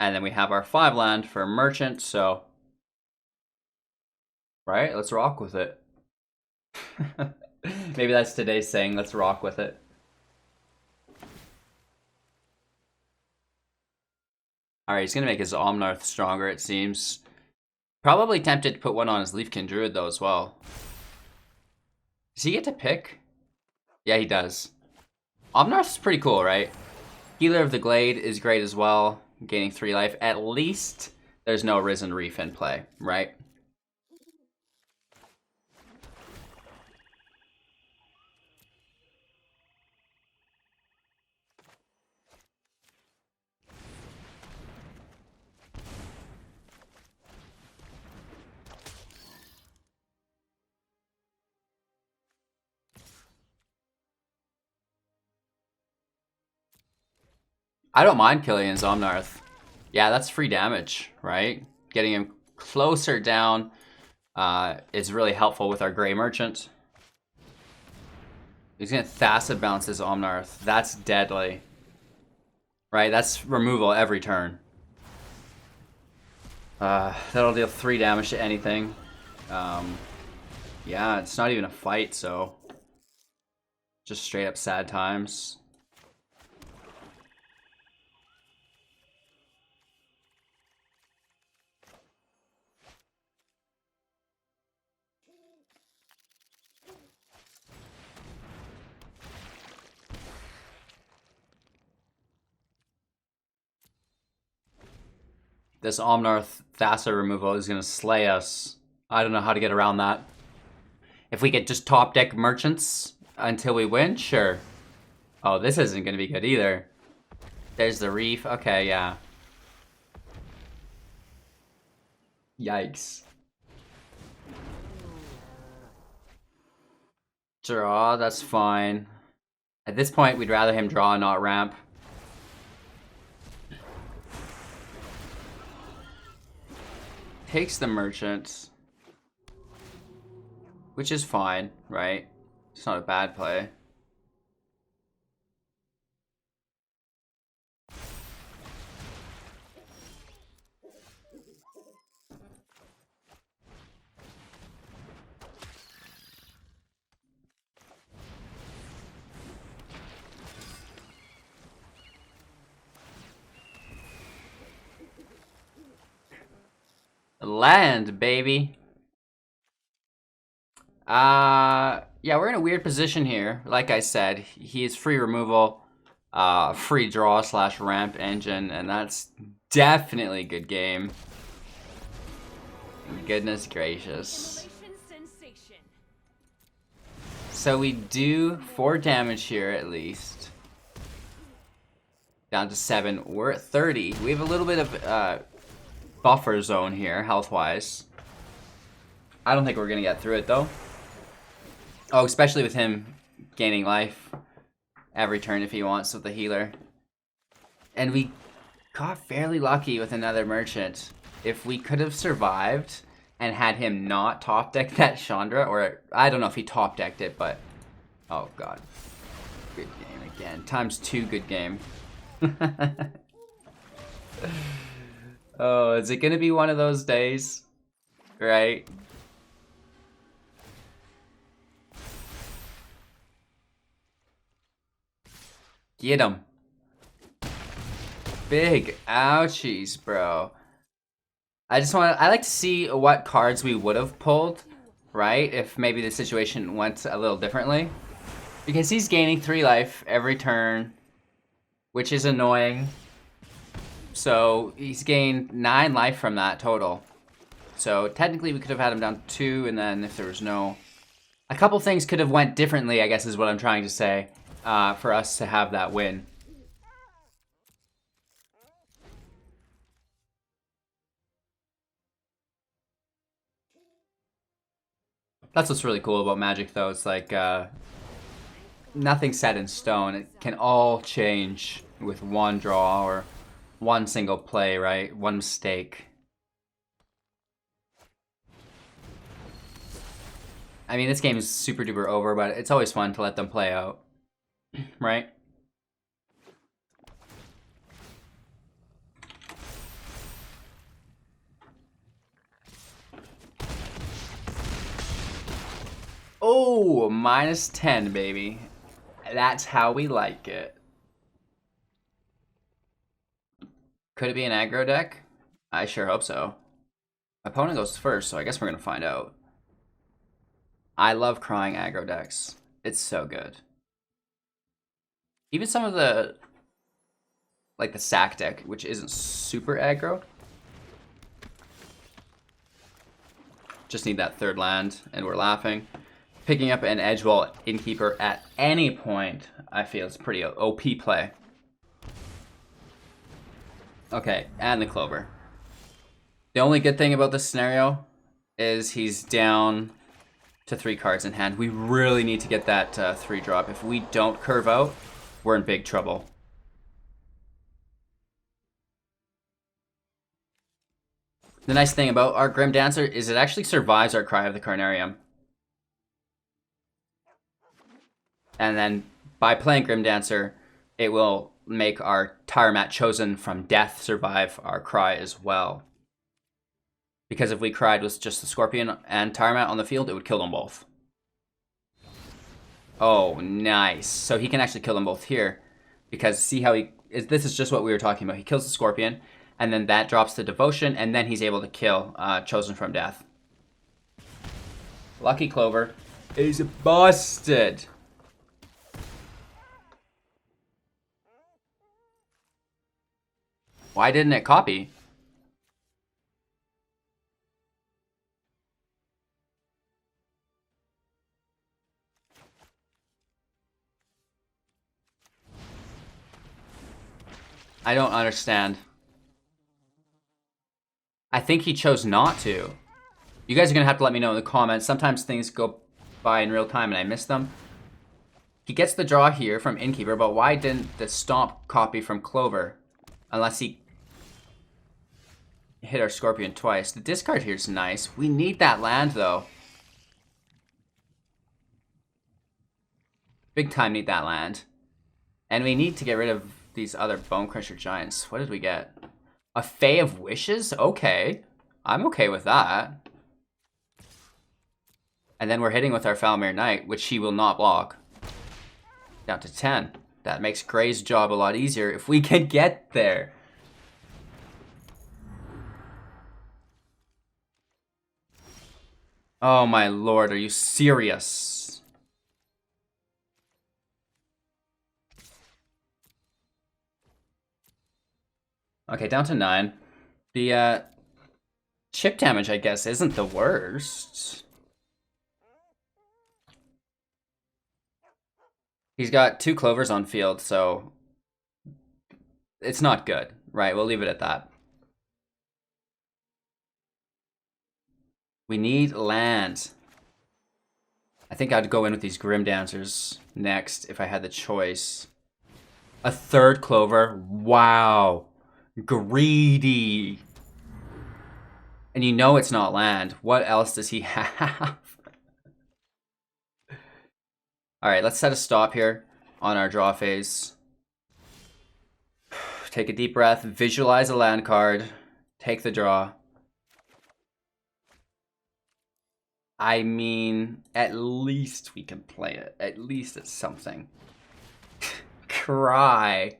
A: And then we have our 5 land for Merchant, so... Right? Let's rock with it. Maybe that's today's saying, let's rock with it. Alright, he's going to make his Omnarth stronger, it seems. Probably tempted to put one on his Leafkin Druid, though, as well. Does he get to pick? Yeah, he does. Omnarth's pretty cool, right? Healer of the Glade is great as well, gaining 3 life. At least there's no Risen Reef in play, right? I don't mind killing Zomnarth. Yeah, that's free damage, right? Getting him closer down is really helpful with our Grey Merchant. He's gonna Thassa bounce his Omnarth. That's deadly. Right, that's removal every turn. That'll deal 3 damage to anything. Yeah, it's not even a fight, so... just straight up sad times. This Omnarth Thassa removal is going to slay us. I don't know how to get around that. If we get just top deck merchants until we win, sure. Oh, this isn't going to be good either. There's the Reef. Okay, yeah. Yikes. Draw, that's fine. At this point, we'd rather him draw, not ramp. Takes the merchant, which is fine, right? It's not a bad play. Land, baby. Yeah, we're in a weird position here. Like I said, he is free removal, free draw / ramp engine, and that's definitely a good game. Goodness gracious. So we do 4 damage here at least. Down to 7. We're at 30. We have a little bit of buffer zone here, health-wise. I don't think we're gonna get through it though. Oh, especially with him gaining life every turn if he wants with the healer. And we got fairly lucky with another merchant. If we could have survived and had him not top deck that Chandra, or I don't know if he top decked it, but oh god. Good game again. ×2 good game. Oh, is it gonna be one of those days? Right? Get him. Big ouchies, bro. I like to see what cards we would have pulled, right? If maybe the situation went a little differently. Because he's gaining 3 life every turn, which is annoying. So he's gained 9 life from that total. So technically we could have had him down 2, and then if there was no... a couple things could have went differently, I guess is what I'm trying to say, for us to have that win. That's what's really cool about Magic though. It's like, nothing's set in stone. It can all change with one draw or one single play, right? One mistake. I mean, this game is super duper over, but it's always fun to let them play out, right? Oh, -10, baby. That's how we like it. Could it be an aggro deck? I sure hope so. Opponent goes first, so I guess we're gonna find out. I love crying aggro decks. It's so good. Even some of the, like the sack deck, which isn't super aggro. Just need that 3rd land, and we're laughing. Picking up an Edgewall Innkeeper at any point, I feel is pretty OP play. Okay, and the Clover. The only good thing about this scenario is he's down to 3 cards in hand. We really need to get that 3 drop. If we don't curve out, we're in big trouble. The nice thing about our Grim Dancer is it actually survives our Cry of the Carnarium. And then by playing Grim Dancer, it will make our Tymaret chosen from death survive our Cry as well. Because if we cried with just the Scorpion and Tymaret on the field, it would kill them both. Oh, nice. So he can actually kill them both here. Because see how this is just what we were talking about. He kills the Scorpion, and then that drops the Devotion, and then he's able to kill Chosen from Death. Lucky Clover is busted. Why didn't it copy? I don't understand. I think he chose not to. You guys are going to have to let me know in the comments. Sometimes things go by in real time and I miss them. He gets the draw here from Innkeeper, but why didn't the Stomp copy from Clover? Unless he hit our Scorpion twice. The discard here is nice. We need that land, though. Big time need that land. And we need to get rid of these other Bone Crusher Giants. What did we get? A Fae of Wishes? Okay. I'm okay with that. And then we're hitting with our Foulmire Knight, which he will not block. Down to 10. That makes Gray's job a lot easier if we can get there. Oh my lord, are you serious? Okay, down to 9. The chip damage, I guess, isn't the worst. He's got 2 Clovers on field, so it's not good. Right, we'll leave it at that. We need land. I think I'd go in with these Grim Dancers next if I had the choice. A 3rd Clover. Wow. Greedy. And you know it's not land. What else does he have? Alright, let's set a stop here on our draw phase. Take a deep breath. Visualize a land card. Take the draw. I mean, at least we can play it. At least it's something. Cry.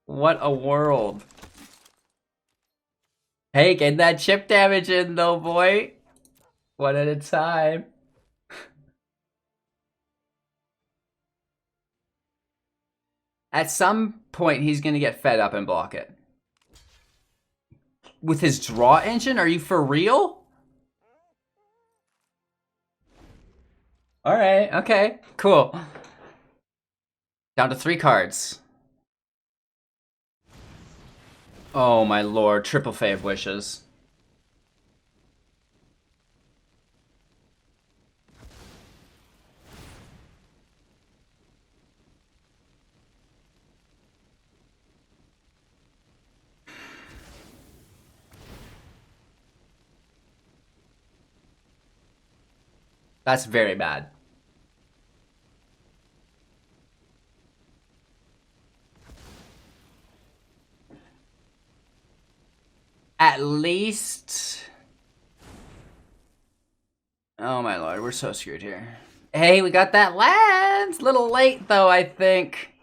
A: What a world. Hey, get that chip damage in though, boy. One at a time. At some point, he's going to get fed up and block it. With his draw engine? Are you for real? Alright, okay, cool. Down to 3 cards. Oh my lord, triple Fae of Wishes. That's very bad. At least... Oh my lord, we're so screwed here. Hey, we got that land! Little late though, I think.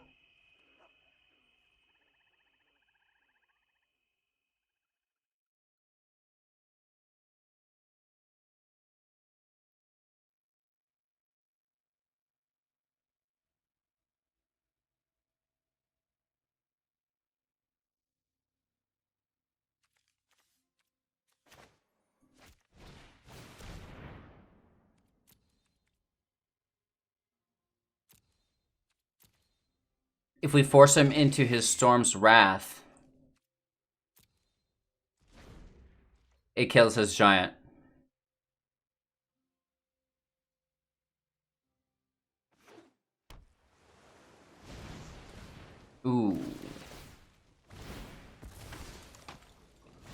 A: If we force him into his Storm's Wrath, it kills his giant. Ooh.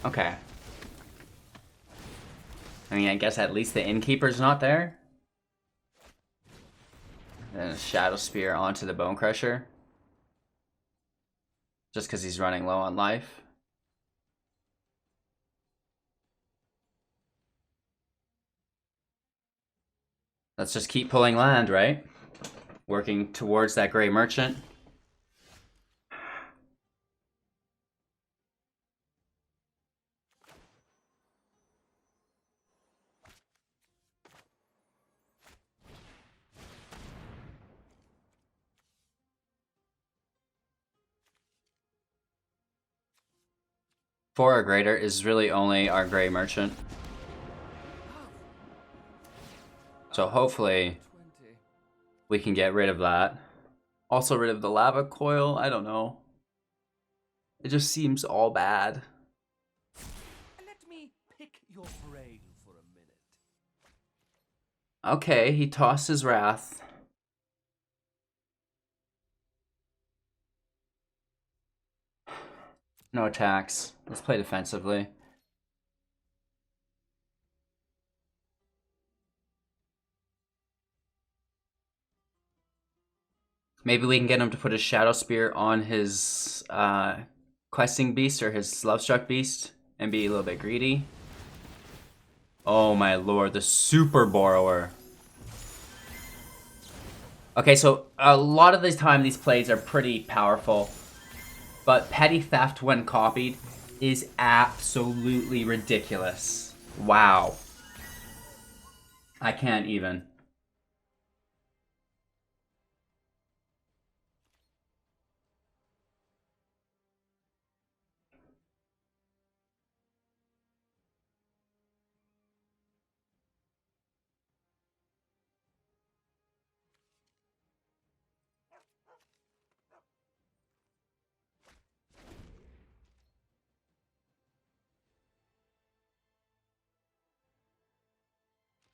A: Okay. I mean, I guess at least the Innkeeper's not there. And a Shadow Spear onto the Bone Crusher. Just because he's running low on life. Let's just keep pulling land, right? Working towards that Grey Merchant. Four or greater is really only our Grey Merchant. So hopefully we can get rid of that. Also rid of the Lava Coil, I don't know. It just seems all bad.
B: Let me pick your brain for a minute.
A: Okay, he tosses Wrath. No attacks. Let's play defensively. Maybe we can get him to put his Shadow Spear on his questing beast or his Lovestruck beast and be a little bit greedy. Oh my lord, the Super Borrower. Okay, so a lot of the time these plays are pretty powerful, but Petty Theft when copied is absolutely ridiculous. Wow. I can't even.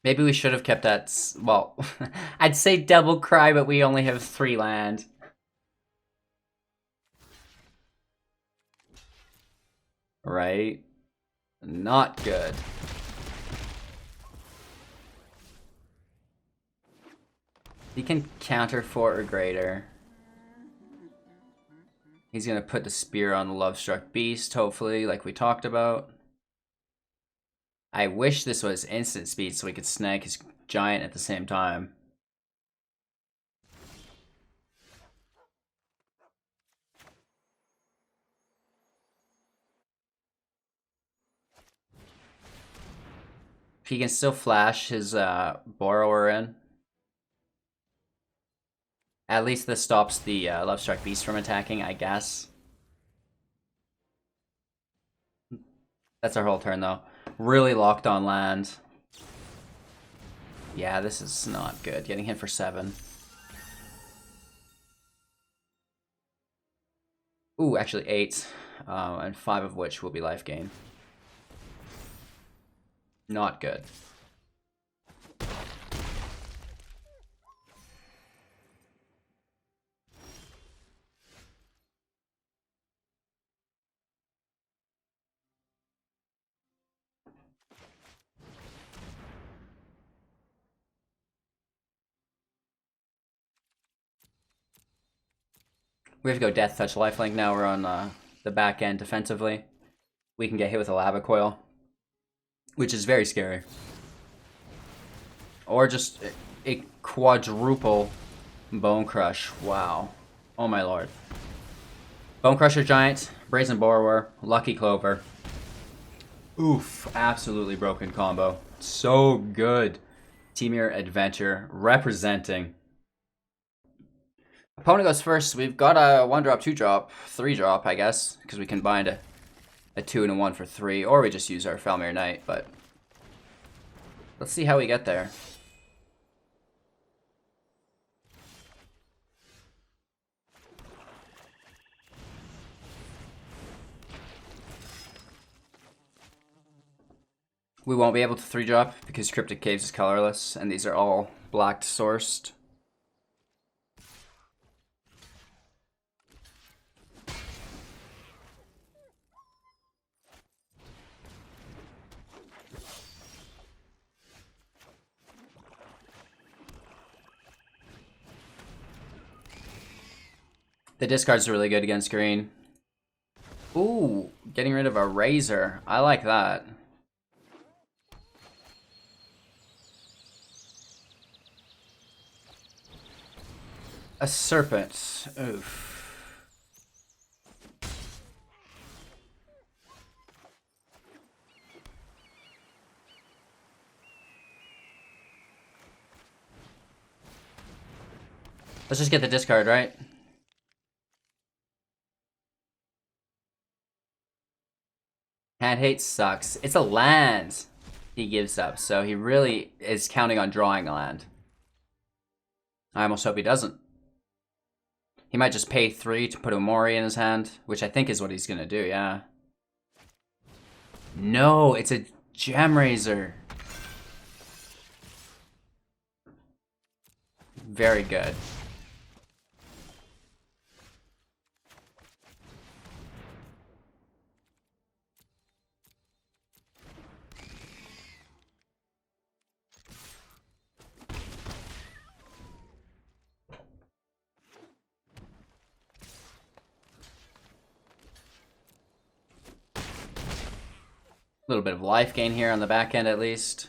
A: Maybe we should have kept that, well, I'd say Double Cry, but we only have 3 land. Right? Not good. He can counter 4 or greater. He's gonna put the spear on the Lovestruck Beast, hopefully, like we talked about. I wish this was instant speed so we could snag his giant at the same time. He can still flash his Borrower in. At least this stops the Lovestruck Beast from attacking, I guess. That's our whole turn, though. Really locked on land. Yeah, this is not good. Getting hit for 7. Ooh, actually 8. And 5 of which will be life gain. Not good. We have to go Death Touch Lifelink now. We're on the back end defensively. We can get hit with a Lava Coil, which is very scary. Or just a quadruple Bone Crush. Wow. Oh my lord. Bone Crusher Giant, Brazen Borrower, Lucky Clover. Oof, absolutely broken combo. So good. Temur Adventure representing. Opponent goes first. We've got a 1-drop, 2-drop, 3-drop, I guess, because we combined a 2 and a 1 for 3, or we just use our Foulmire Knight, but let's see how we get there. We won't be able to 3-drop because Cryptic Caves is colorless, and these are all black sourced. The discard's really good against green. Ooh, getting rid of a Razor. I like that. A Serpent. Oof. Let's just get the discard, right? Hand hate sucks. It's a land he gives up, so he really is counting on drawing a land. I almost hope he doesn't. He might just pay 3 to put Umori in his hand, which I think is what he's gonna do, yeah. No, it's a Gem Razor. Very good. A little bit of life gain here on the back end, at least.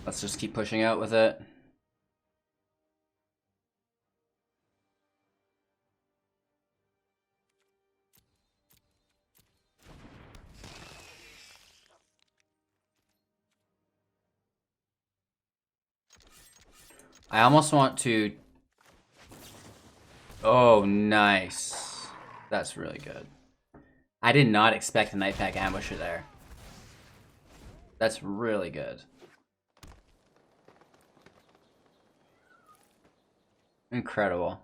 A: Let's just keep pushing out with it. I almost want to... Oh, nice. That's really good. I did not expect a Nightpack Ambusher there. That's really good. Incredible.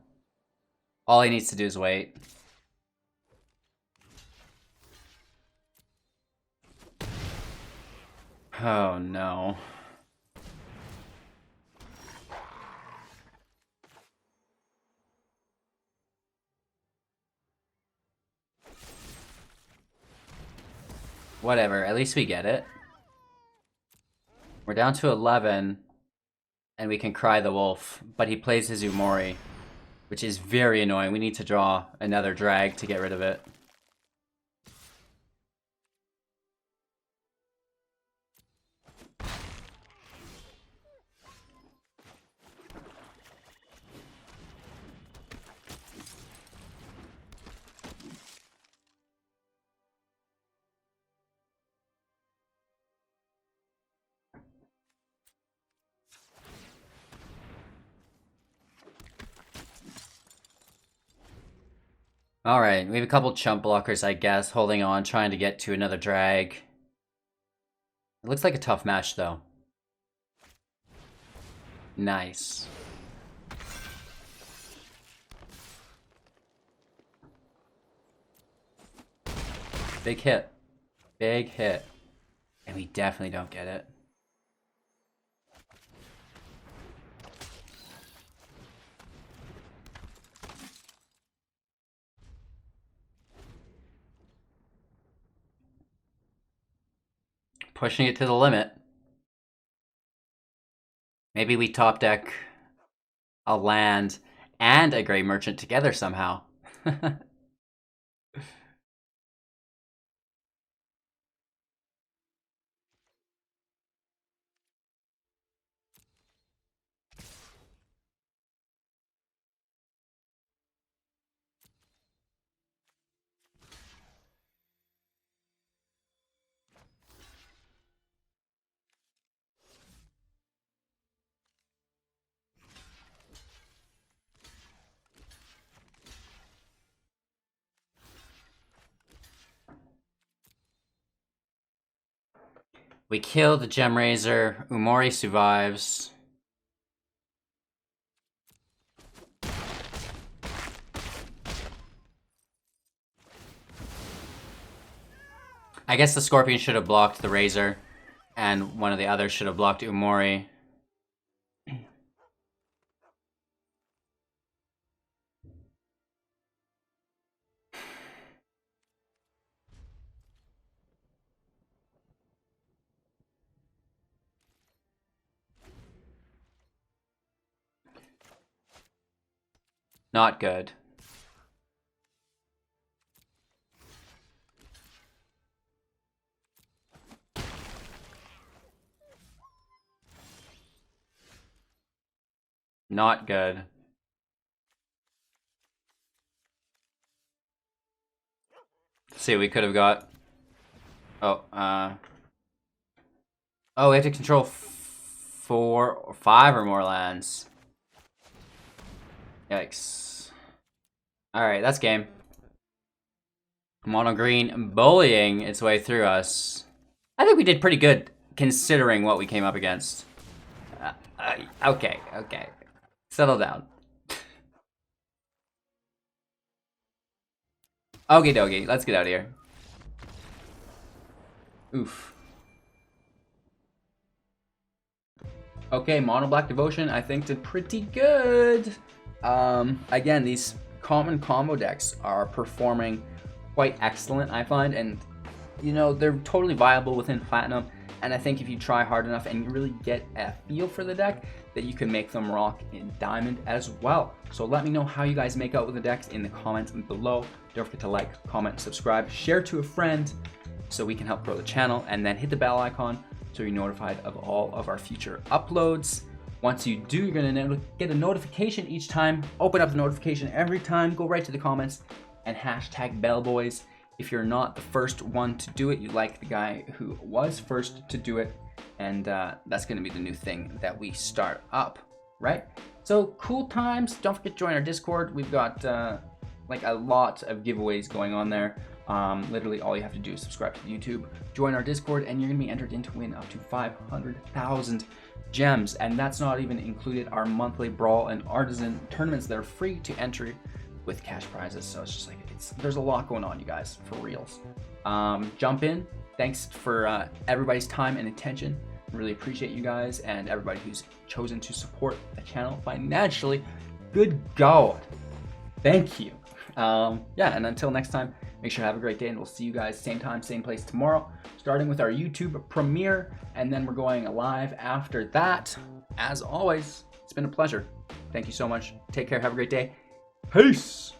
A: All he needs to do is wait. Oh no. Whatever, at least we get it. We're down to 11, and we can cry the wolf, but he plays his Umori, which is very annoying. We need to draw another drag to get rid of it. Alright, we have a couple chump blockers, I guess, holding on, trying to get to another drag. It looks like a tough match, though. Nice. Big hit. Big hit. And we definitely don't get it. Pushing it to the limit. Maybe we top deck a land and a Grey Merchant together somehow. We kill the Gem Razor. Umori survives. I guess the Scorpion should have blocked the Razor, and one of the others should have blocked Umori. Not good. Not good. Let's see what we could have got. Oh, oh, we have to control 4 or 5 or more lands. Yikes. Alright, that's game. Mono green bullying its way through us. I think we did pretty good considering what we came up against. Okay. Settle down. Okie dokie, let's get out of here. Oof. Okay, Mono Black Devotion, I think did pretty good. Again, these common combo decks are performing quite excellent, I find, and you know, they're totally viable within Platinum, and I think if you try hard enough and you really get a feel for the deck, that you can make them rock in Diamond as well. So let me know how you guys make out with the decks in the comments below. Don't forget to like, comment, subscribe, share to a friend so we can help grow the channel, and then hit the bell icon so you're notified of all of our future uploads. Once you do, you're gonna get a notification each time. Open up the notification every time, go right to the comments, and hashtag bellboys. If you're not the first one to do it, you like the guy who was first to do it, and that's gonna be the new thing that we start up, right? So cool times. Don't forget to join our Discord. We've got like a lot of giveaways going on there. Literally all you have to do is subscribe to YouTube, join our Discord, and you're gonna be entered in to win up to 500,000 gems. And that's not even included our monthly Brawl and Artisan tournaments that are free to enter with cash prizes. So it's just like, there's a lot going on, you guys, for reals. Jump in. Thanks for everybody's time and attention. Really appreciate you guys and everybody who's chosen to support the channel financially. Good God. Thank you. Yeah, and until next time, make sure to have a great day, and we'll see you guys same time, same place tomorrow, starting with our YouTube premiere, and then we're going live after that. As always, it's been a pleasure. Thank you so much. Take care. Have a great day. Peace.